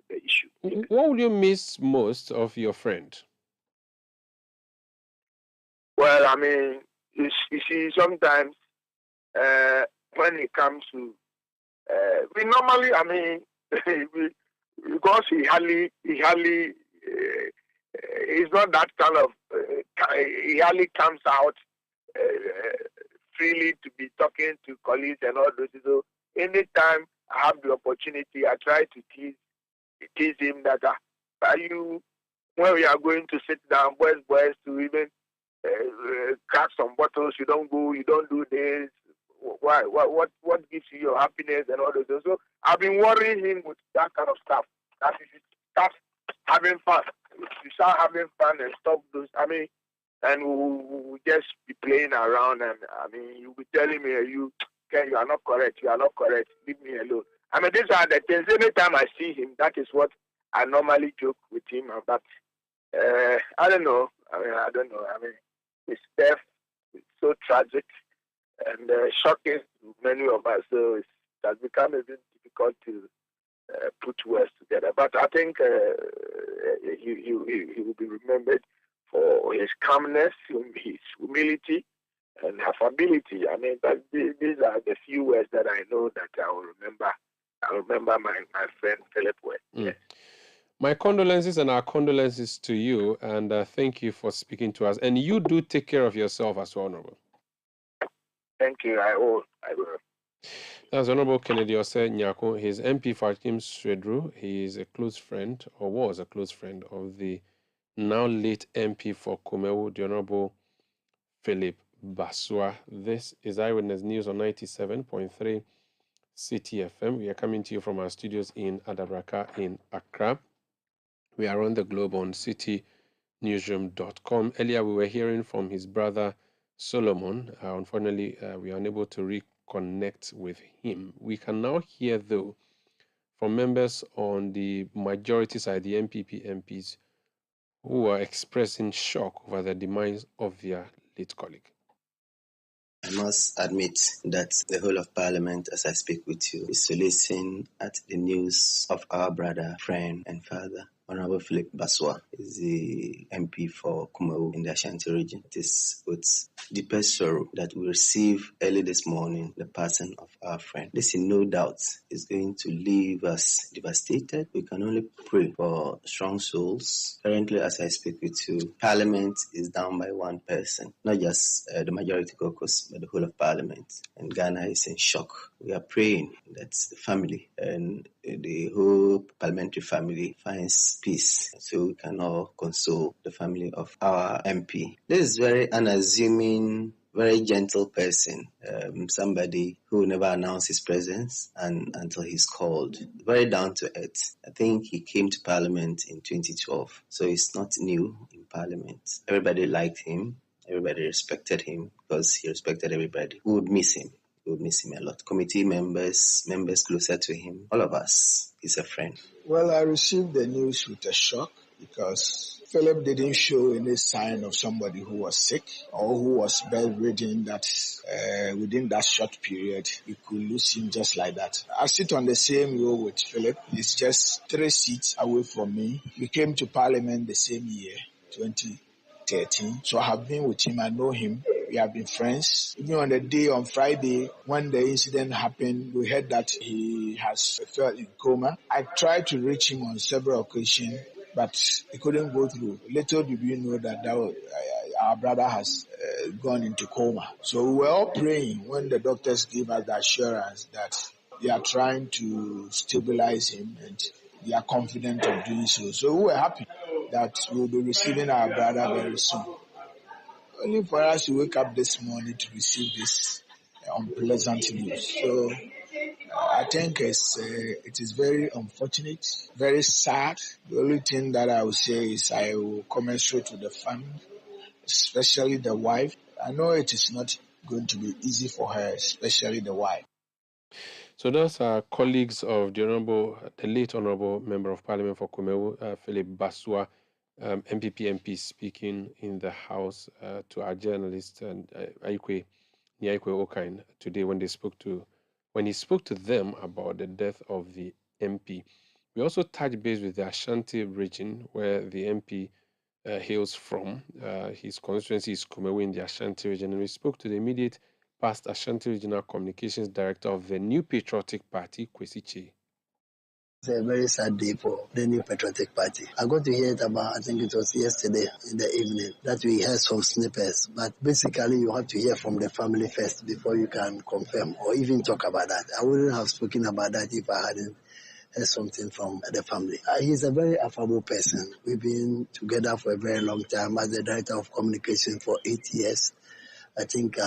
the issue. What would you miss most of your friend? Well, I mean, you see, sometimes when it comes to, we normally, I mean, because he hardly he's not that kind of, he hardly comes out freely to be talking to colleagues and all those. So anytime I have the opportunity, I try to tease him that are you, when we are going to sit down, boys to even crack some bottles, you don't go, you don't do this. Why? What gives you your happiness and all those? So I've been worrying him with that kind of stuff. That if you start having fun, you start having fun and stop those. I mean, and we'll just be playing around, and I mean, you'll be telling me, you are not correct. You are not correct. Leave me alone. I mean, these are the things. Anytime I see him, that is what I normally joke with him about. I don't know. I mean, his death is so tragic and shocking to many of us. So it has become a bit difficult to put words together. But I think he will be remembered for his calmness, his humility, and affability. I mean, these are the few words that I know that I will remember. I remember my friend Philip well. Yes. My condolences and our condolences to you, and thank you for speaking to us. And you do take care of yourself as well, Honorable. Thank you. I will. That's Honorable Kennedy Ose Nyako. He's MP for Akim Swedru. He is a close friend, or was a close friend, of the now late MP for Kumewu, the Honorable Philip Basua. This is Eyewitness News on 97.3 Citi FM. We are coming to you from our studios in Adabraka in Accra. We are on the globe on citynewsroom.com. Earlier, we were hearing from his brother Solomon. Unfortunately, we are unable to reconnect with him. We can now hear, though, from members on the majority side, the MPP MPs, who are expressing shock over the demise of their late colleague. I must admit that the whole of Parliament, as I speak with you, is to listen at the news of our brother, friend, and father, Honorable Philip Basua, is the MP for Kumewu in the Ashanti region. It is with deepest sorrow that we receive early this morning the passing of our friend. This, in no doubt, is going to leave us devastated. We can only pray for strong souls. Currently, as I speak with you, Parliament is down by one person, not just the majority caucus, but the whole of Parliament. And Ghana is in shock. We are praying that the family and the whole parliamentary family finds peace, so we can all console the family of our MP. This is very unassuming, very gentle person, somebody who never announced his presence until he's called. Very down to earth. I think he came to Parliament in 2012, so he's not new in Parliament. Everybody liked him. Everybody respected him because he respected everybody. We would miss him. We would miss him a lot. Committee members closer to him, all of us. He's a friend. Well, I received the news with a shock. because Philip didn't show any sign of somebody who was sick or who was bedridden that within that short period you could lose him just like that. I sit on the same row with Philip. He's just 3 seats away from me. We came to Parliament the same year, 2013. So I have been with him. I know him. We have been friends. Even on the day on Friday when the incident happened, we heard that he has fell in coma. I tried to reach him on several occasions, but it couldn't go through. Little did we know that our brother has gone into coma. So we were all praying when the doctors gave us the assurance that they are trying to stabilize him and they are confident of doing so. So we were happy that we will be receiving our brother very soon. Only for us to wake up this morning to receive this unpleasant news. So I think it is very unfortunate, very sad. The only thing that I will say is I will commensurate with the family, especially the wife. I know it is not going to be easy for her, especially the wife. So those are colleagues of the late Honourable Member of Parliament for Kumewu, Philip Basua, MP speaking in the House to our journalist and Nyakwe Okain today when he spoke to them about the death of the MP. We also touched base with the Ashanti region where the MP hails from. His constituency is Kumewu in the Ashanti region, and we spoke to the immediate past Ashanti Regional Communications Director of the New Patriotic Party, Citi. It's a very sad day for the New Patriotic Party. I got to hear it about, I think it was yesterday in the evening, that we heard some snippets. But basically, you have to hear from the family first before you can confirm or even talk about that. I wouldn't have spoken about that if I hadn't heard something from the family. He's a very affable person. We've been together for a very long time as the Director of Communication for 8 years. I think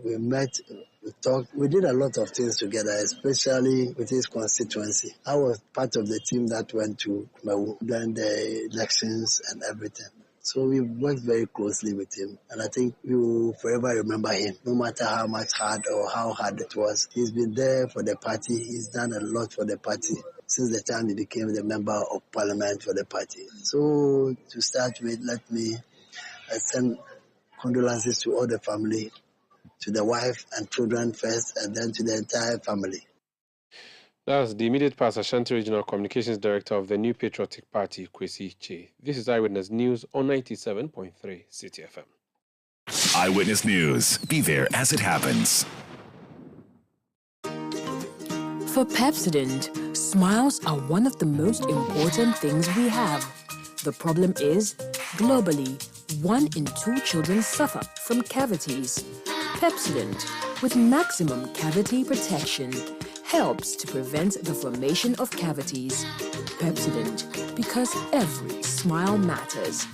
we met, we talked, we did a lot of things together, especially with his constituency. I was part of the team that went to Kumewu during the elections and everything. So we worked very closely with him, and I think we will forever remember him, no matter how much hard or how hard it was. He's been there for the party. He's done a lot for the party since the time he became the Member of Parliament for the party. So to start with, let me send condolences to all the family, to the wife and children first, and then to the entire family. That's the immediate past Ashanti Regional Communications Director of the New Patriotic Party, Citi. This is Eyewitness News on 97.3 Citi FM. Eyewitness News. Be there as it happens. For Pepsodent, smiles are one of the most important things we have. The problem is, globally, 1 in 2 children suffer from cavities. Pepsodent, with maximum cavity protection, helps to prevent the formation of cavities. Pepsodent, because every smile matters.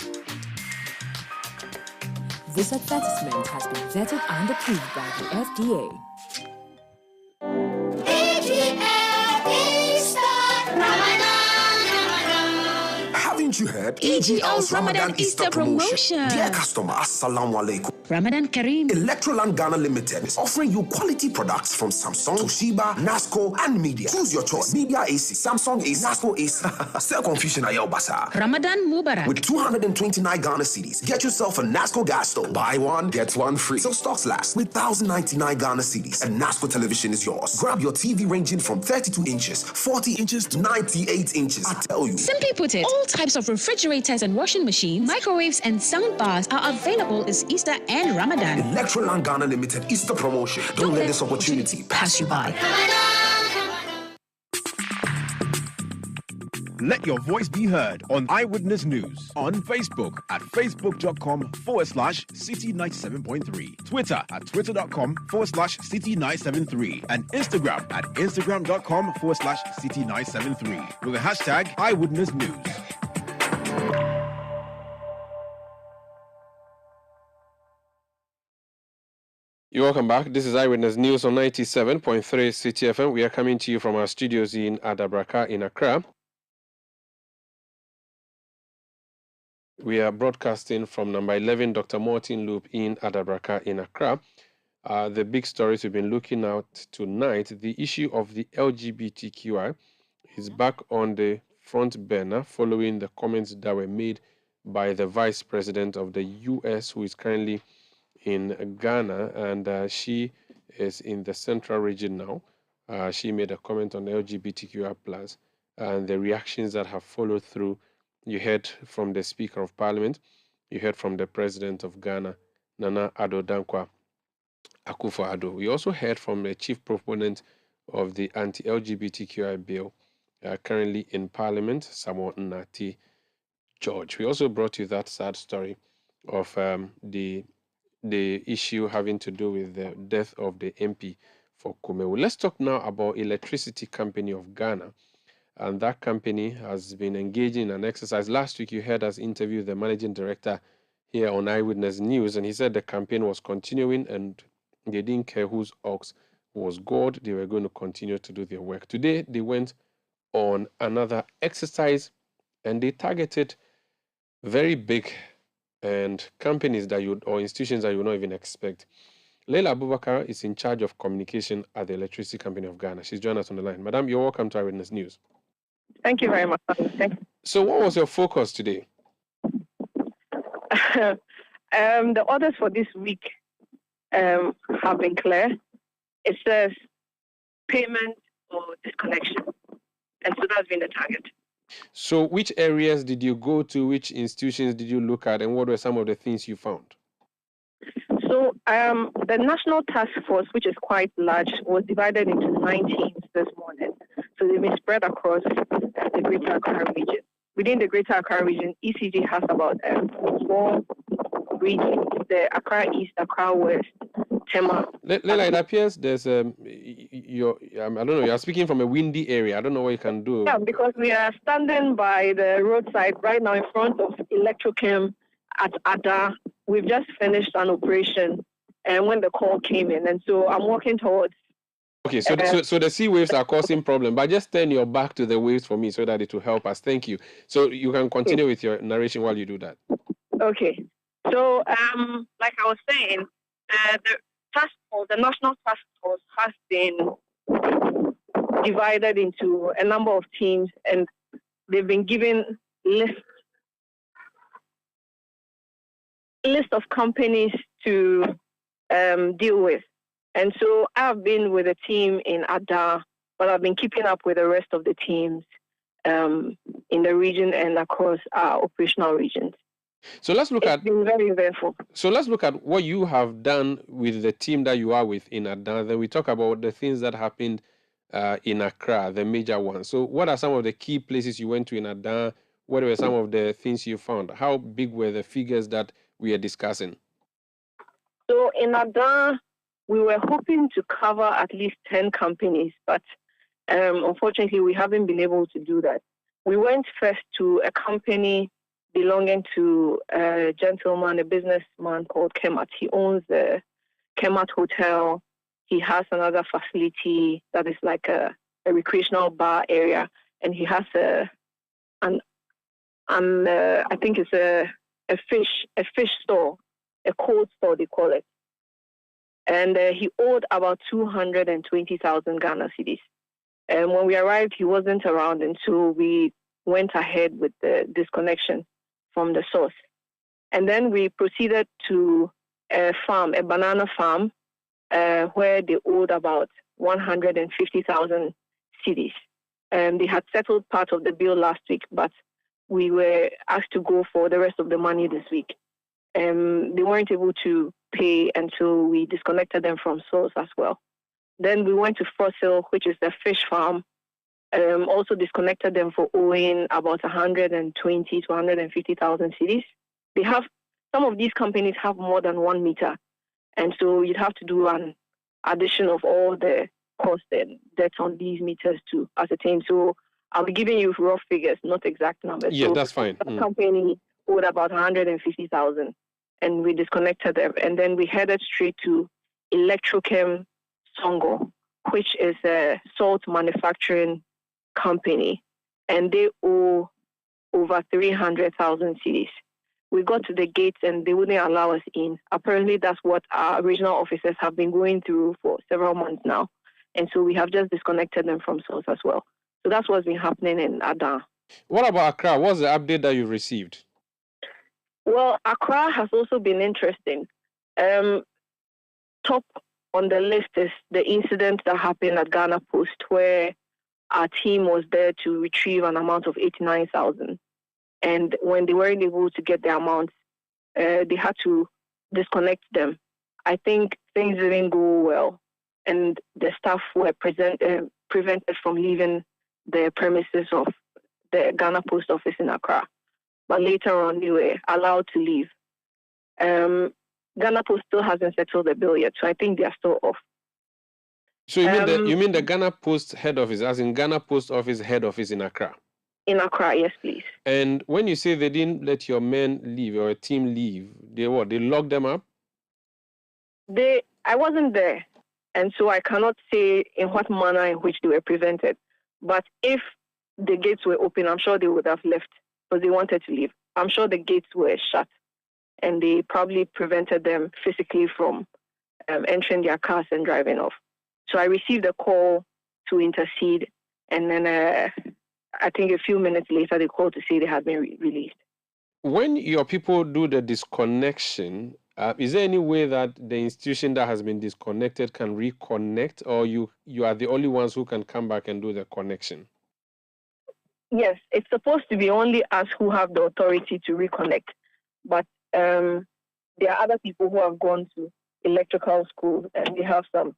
This advertisement has been vetted and approved by the FDA. Haven't you heard? EGL's Ramadan Easter promotion. Dear customer, Assalamu alaikum. Ramadan Kareem. Electroland Ghana Limited is offering you quality products from Samsung, Toshiba, Nasco, and Media. Choose your choice. Media AC, Samsung AC, Nasco AC. Sell confusion at your bazaar. Ramadan Mubarak. With 229 Ghana cedis, get yourself a Nasco gas stove. Buy one, get one free. So stocks last. With 1,099 Ghana cedis, a Nasco television is yours. Grab your TV ranging from 32 inches, 40 inches to 98 inches. I tell you. Simply put it, all types of refrigerators and washing machines, microwaves and sound bars are available this Easter and Ramadan. Electroland Ghana Limited Easter promotion. Don't let this opportunity pass you by. Let your voice be heard on Eyewitness News on Facebook at facebook.com/Citi97.3, Twitter at twitter.com/Citi973, and Instagram at instagram.com/Citi973 with the hashtag Eyewitness News. You're welcome back. This is Eyewitness News on 97.3 Citi FM. We are coming to you from our studios in Adabraka in Accra. We are broadcasting from number 11 Dr. Martin Loop in Adabraka in Accra. The big stories we've been looking at tonight, the issue of the LGBTQI is back on the front burner following the comments that were made by the Vice President of the U.S., who is currently in Ghana, and she is in the central region now. She made a comment on LGBTQI+, and the reactions that have followed through. You heard from the Speaker of Parliament, you heard from the President of Ghana, Nana Addo Dankwa Akufo-Addo. We also heard from the chief proponent of the anti-LGBTQI bill, currently in Parliament, Samuel Nartey George. We also brought you that sad story of the issue having to do with the death of the MP for Kumewu. Let's talk now about Electricity Company of Ghana. And that company has been engaging in an exercise. Last week, you heard us interview the managing director here on Eyewitness News, and he said the campaign was continuing and they didn't care whose ox was gored. They were going to continue to do their work. Today, they went on another exercise and they targeted very big and companies that or institutions that you would not even expect. Leila Abubakar is in charge of communication at the Electricity Company of Ghana. She's joined us on the line. Madam, you're welcome to Eyewitness News. Thank you very much. Thank you. So what was your focus today? The orders for this week have been clear. It says payment or disconnection. And so that's been the target. So which areas did you go to? Which institutions did you look at? And what were some of the things you found? So the National Task Force, which is quite large, was divided into 9 teams this morning. So they've been spread across the Greater Accra region. Within the Greater Accra region, ECG has about 4 regions: the Accra East, Accra West, Tema. Leila, it appears there's I don't know, you're speaking from a windy area. I don't know what you can do. Yeah, because we are standing by the roadside right now in front of Electrochem at Ada. We've just finished an operation, and when the call came in, and so I'm walking towards. Okay, so the sea waves are causing problem, but just turn your back to the waves for me so that it will help us. Thank you. So you can continue with your narration while you do that. Okay. So, like I was saying, the task force, the National Task Force, has been divided into a number of teams, and they've been given list of companies to deal with. And so I've been with a team in Ada, but I've been keeping up with the rest of the teams in the region and across our operational regions. So let's look It's been very eventful. So let's look at what you have done with the team that you are with in Ada. Then we talk about the things that happened in Accra, the major ones. So what are some of the key places you went to in Ada? What were some of the things you found? How big were the figures that we are discussing? So in Ada, we were hoping to cover at least 10 companies, but unfortunately, we haven't been able to do that. We went first to a company belonging to a gentleman, a businessman called Kemat. He owns the Kemat Hotel. He has another facility that is like a recreational bar area, and he has I think it's a fish store, a cold store they call it. And he owed about 220,000 Ghana cedis. And when we arrived, he wasn't around, and so we went ahead with the disconnection from the source. And then we proceeded to a farm, a banana farm, where they owed about 150,000 cedis. They had settled part of the bill last week, but we were asked to go for the rest of the money this week. They weren't able to pay until we disconnected them from source as well. Then we went to Fossil, which is the fish farm, also disconnected them for owing about 120 to 150,000 cedis. They have, some of these companies have more than 1 meter, and so you'd have to do an addition of all the costs and debts on these meters to ascertain. So I'll be giving you rough figures, not exact numbers. Yeah, so that's fine. The company owed about 150,000, and we disconnected them. And then we headed straight to Electrochem Songo, which is a salt manufacturing company, and they owe over 300,000 cedis. We got to the gates and they wouldn't allow us in. Apparently, that's what our regional officers have been going through for several months now. And so we have just disconnected them from source as well. So that's what's been happening in Ada. What about Accra? What's the update that you received? Well, Accra has also been interesting. Top on the list is the incident that happened at Ghana Post, where our team was there to retrieve an amount of 89,000. And when they weren't able to get the amount, they had to disconnect them. I think things didn't go well, and the staff were prevented from leaving the premises of the Ghana Post Office in Accra. But later on, they were allowed to leave. Ghana Post still hasn't settled the bill yet, so I think they are still off. So you mean the Ghana Post head office, as in Ghana Post Office head office in Accra? In Accra, yes, please. And when you say they didn't let your men leave or a team leave, they what? They locked them up? I wasn't there, and so I cannot say in what manner in which they were prevented. But if the gates were open, I'm sure they would have left because they wanted to leave. I'm sure the gates were shut, and they probably prevented them physically from entering their cars and driving off. So I received a call to intercede, and then I think a few minutes later, they called to say they had been released. When your people do the disconnection, is there any way that the institution that has been disconnected can reconnect, or you are the only ones who can come back and do the connection? Yes, it's supposed to be only us who have the authority to reconnect. But there are other people who have gone to electrical school and they have some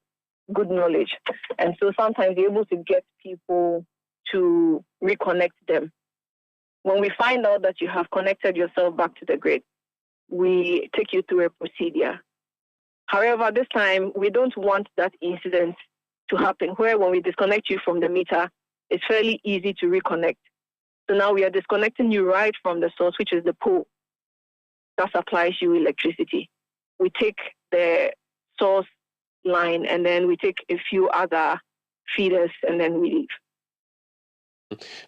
good knowledge. And so sometimes they're able to get people to reconnect them. When we find out that you have connected yourself back to the grid, we take you through a procedure. However, this time, we don't want that incident to happen, where when we disconnect you from the meter, it's fairly easy to reconnect. So now we are disconnecting you right from the source, which is the pole that supplies you electricity. We take the source line and then we take a few other feeders and then we leave.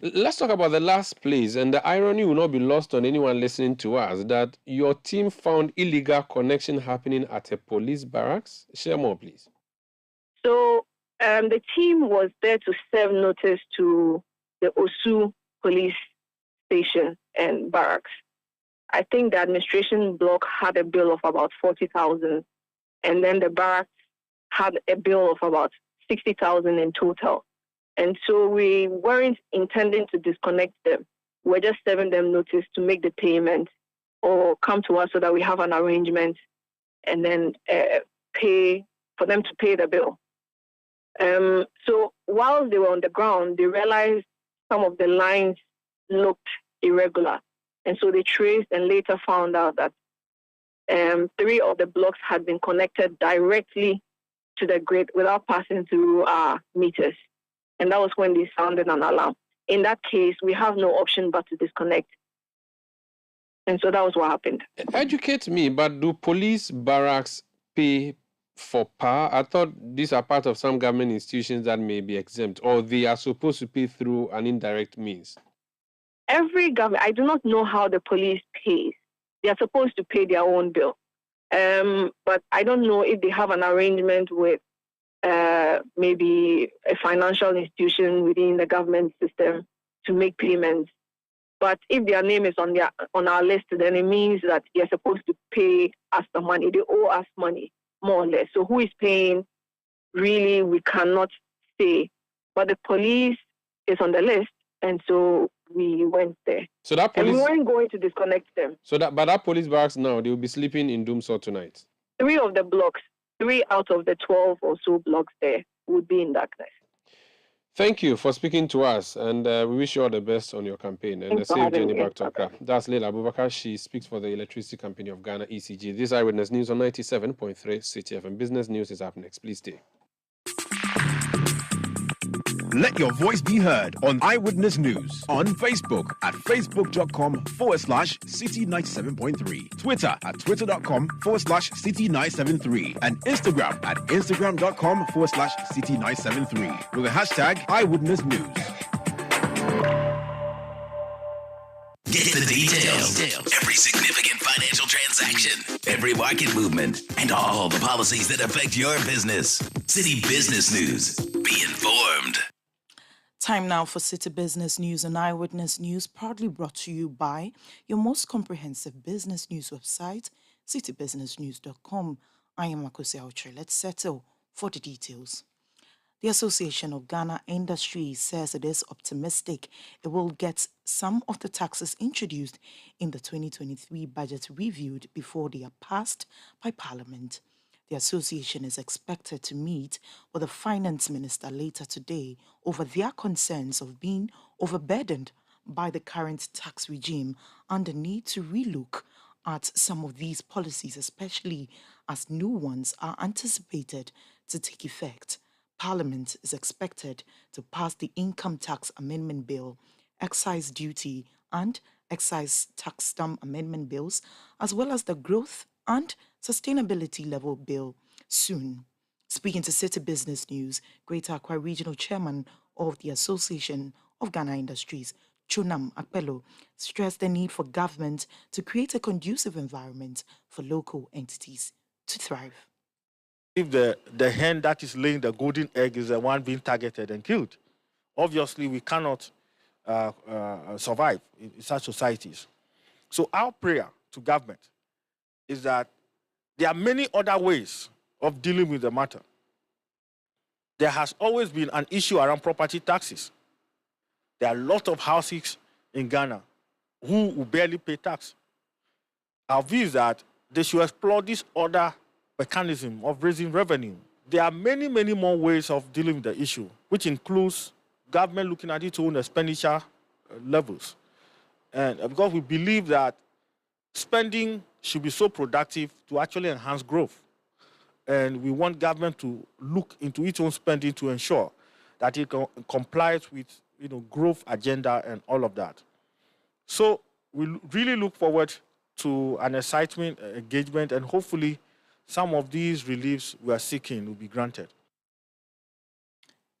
Let's talk about the last place, and the irony will not be lost on anyone listening to us, that your team found illegal connection happening at a police barracks. Share more, please. So the team was there to serve notice to the Osu police station and barracks. I think the administration block had a bill of about 40,000, and then the barracks had a bill of about 60,000 in total. And so we weren't intending to disconnect them. We're just serving them notice to make the payment or come to us so that we have an arrangement and then pay for them to pay the bill. So while they were on the ground, they realized some of the lines looked irregular. And so they traced and later found out that 3 of the blocks had been connected directly to the grid without passing through our meters. And that was when they sounded an alarm. In that case, we have no option but to disconnect. And so that was what happened. Educate me, but do police barracks pay for power? I thought these are part of some government institutions that may be exempt, or they are supposed to pay through an indirect means. Every government, I do not know how the police pays. They are supposed to pay their own bill. But I don't know if they have an arrangement with maybe a financial institution within the government system to make payments. But if their name is on our list, then it means that they're supposed to pay us the money. They owe us money, more or less. So who is paying, really, we cannot say. But the police is on the list, and so we went there. So that police, and we weren't going to disconnect them. But that police barracks now, they will be sleeping in Doomsor tonight. 3 of the blocks, 3 out of the 12 or so blocks there would be in darkness. Thank you for speaking to us, and we wish you all the best on your campaign and a safe journey back to Accra. That's Leila Abubakar. She speaks for the Electricity Company of Ghana, ECG. This Eyewitness News on 97.3 Citi FM. Business News is up next. Please stay. Let your voice be heard on Eyewitness News on Facebook at facebook.com/Citi97.3, Twitter at twitter.com/Citi973, and Instagram at instagram.com/Citi973 with the hashtag Eyewitness News. Get the details. Every significant financial transaction, every market movement, and all the policies that affect your business. Citi Business News. Be informed. Time now for Citi Business News and Eyewitness News, proudly brought to you by your most comprehensive business news website, citibusinessnews.com. I am Akosua. Let's settle for the details. The Association of Ghana Industries says it is optimistic it will get some of the taxes introduced in the 2023 budget reviewed before they are passed by Parliament. The association is expected to meet with the finance minister later today over their concerns of being overburdened by the current tax regime and the need to relook at some of these policies, especially as new ones are anticipated to take effect. Parliament is expected to pass the Income Tax Amendment Bill, Excise Duty and Excise Tax Stamp Amendment Bills, as well as the Growth and Sustainability Level Bill soon. Speaking to Citi Business News, Greater Accra Regional Chairman of the Association of Ghana Industries, Chunam Akpelo, stressed the need for government to create a conducive environment for local entities to thrive. If the hen that is laying the golden egg is the one being targeted and killed, obviously we cannot survive in such societies. So our prayer to government is that there are many other ways of dealing with the matter. There has always been an issue around property taxes. There are a lot of houses in Ghana who barely pay tax. Our view is that they should explore this other mechanism of raising revenue. There are many, many more ways of dealing with the issue, which includes government looking at its own expenditure levels. And because we believe that spending should be so productive to actually enhance growth. And we want government to look into its own spending to ensure that it complies with growth agenda and all of that. So we really look forward to an exciting engagement, and hopefully some of these reliefs we are seeking will be granted.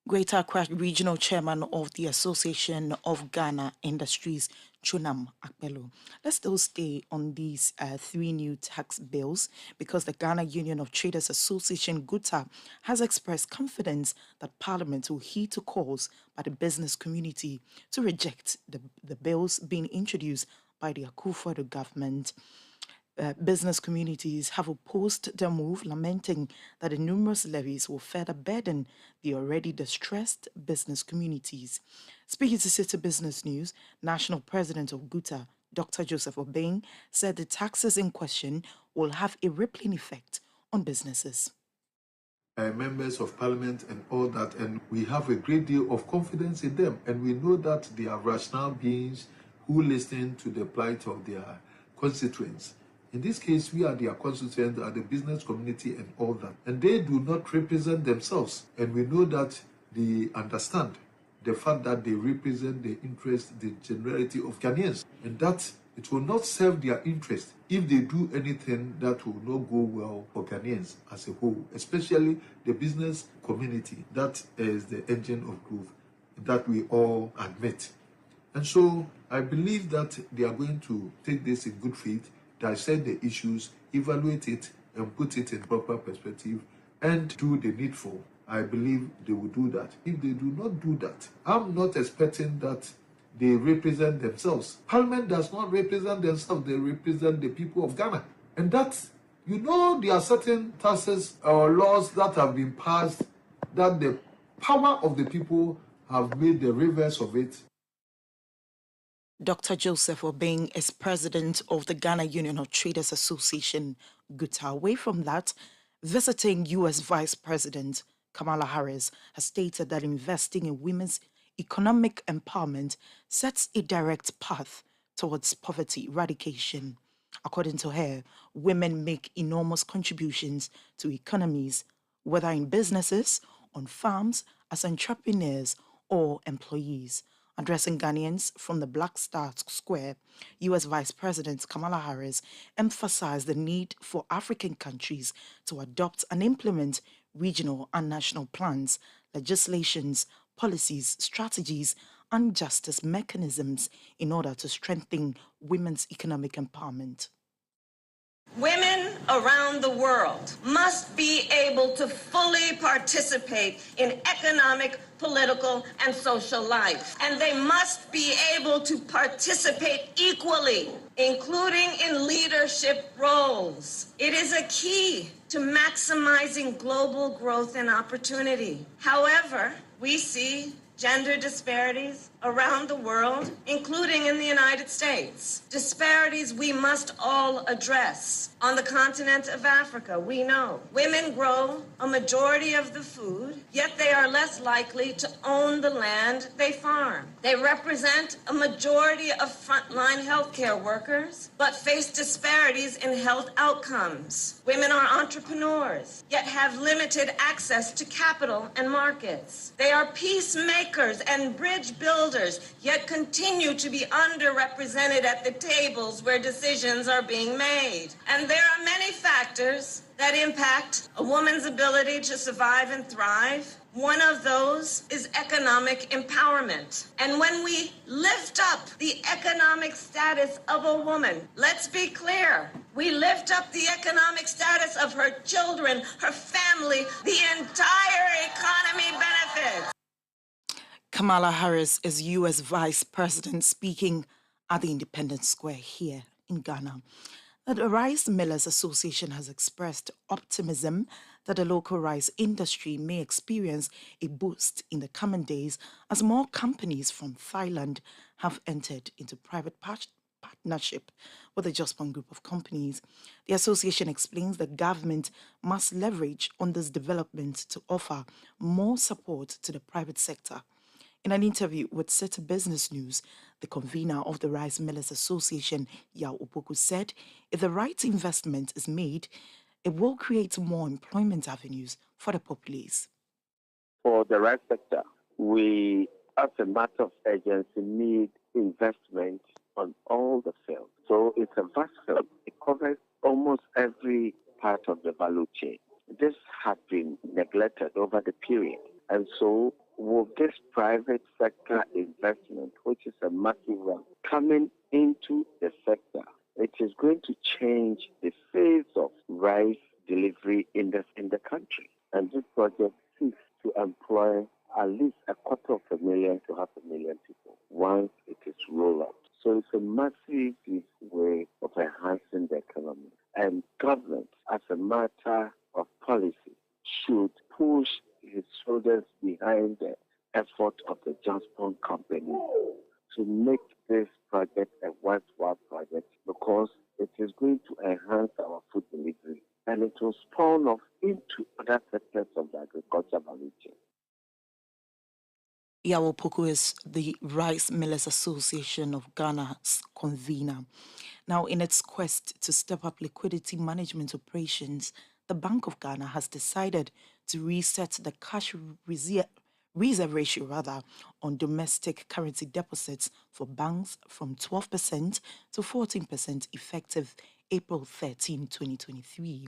Greater Accra Regional Chairman of the Association of Ghana Industries, Chunam Akpelo. Let's still stay on these three new tax bills because the Ghana Union of Traders Association, GUTA, has expressed confidence that Parliament will heed to calls by the business community to reject the bills being introduced by the Akosua government. Business communities have opposed the move, lamenting that the numerous levies will further burden the already distressed business communities. Speaking to Citi Business News, National President of GUTA, Dr. Joseph Obeng, said the taxes in question will have a rippling effect on businesses. Members of Parliament and all that, and we have a great deal of confidence in them, and we know that they are rational beings who listen to the plight of their constituents. In this case, we are their constituents, are the business community and all that. And they do not represent themselves. And we know that they understand the fact that they represent the interest, the generality of Ghanaians. And that it will not serve their interest if they do anything that will not go well for Ghanaians as a whole, especially the business community. That is the engine of growth that we all admit. And so I believe that they are going to take this in good faith, dissect the issues, evaluate it, and put it in proper perspective, and do the needful. I believe they will do that. If they do not do that, I'm not expecting that they represent themselves. Parliament does not represent themselves, they represent the people of Ghana. And that, there are certain taxes or laws that have been passed that the power of the people have made the reverse of it. Dr. Joseph Obeng is president of the Ghana Union of Traders Association, GUTA. Away from that, visiting U.S. Vice President Kamala Harris has stated that investing in women's economic empowerment sets a direct path towards poverty eradication. According to her, women make enormous contributions to economies, whether in businesses, on farms, as entrepreneurs, or employees. Addressing Ghanaians from the Black Star Square, U.S. Vice President Kamala Harris emphasized the need for African countries to adopt and implement regional and national plans, legislations, policies, strategies, and justice mechanisms in order to strengthen women's economic empowerment. Women around the world must be able to fully participate in economic, political, and social life. And they must be able to participate equally, including in leadership roles. It is a key to maximizing global growth and opportunity. However, we see gender disparities around the world, including in the United States. Disparities we must all address. On the continent of Africa, we know women grow a majority of the food, yet they are less likely to own the land they farm. They represent a majority of frontline healthcare workers, but face disparities in health outcomes. Women are entrepreneurs, yet have limited access to capital and markets. They are peacemakers and bridge builders, yet continue to be underrepresented at the tables where decisions are being made. And there are many factors that impact a woman's ability to survive and thrive. One of those is economic empowerment. And when we lift up the economic status of a woman, let's be clear, we lift up the economic status of her children, her family, the entire economy benefits. Kamala Harris is U.S. Vice President speaking at the Independence Square here in Ghana. The Rice Millers Association has expressed optimism that the local rice industry may experience a boost in the coming days as more companies from Thailand have entered into private partnership with the Just One group of companies. The association explains the government must leverage on this development to offer more support to the private sector. In an interview with Citi Business News, the convener of the Rice Millers Association, Yao Opoku, said if the right investment is made, it will create more employment avenues for the populace. For the rice sector, we, as a matter of urgency, need investment on all the fields. So it's a vast field. It covers almost every part of the value chain. This had been neglected over the period. And so with this private sector investment, which is a massive one, coming into the sector, it is going to change the face of rice delivery in the country. And this project seeks to employ at least 250,000 to 500,000 people once it is rolled out. So it's a massive way of enhancing the economy. And government, as a matter of policy, should push his shoulders behind the effort of the Johnson Company to make this project a worthwhile project, because it is going to enhance our food delivery and it will spawn off into other sectors of the agriculture value chain. Yao Opoku is the Rice Millers Association of Ghana's convener. Now, in its quest to step up liquidity management operations, the Bank of Ghana has decided to reset the cash reserve ratio on domestic currency deposits for banks from 12% to 14% effective April 13, 2023.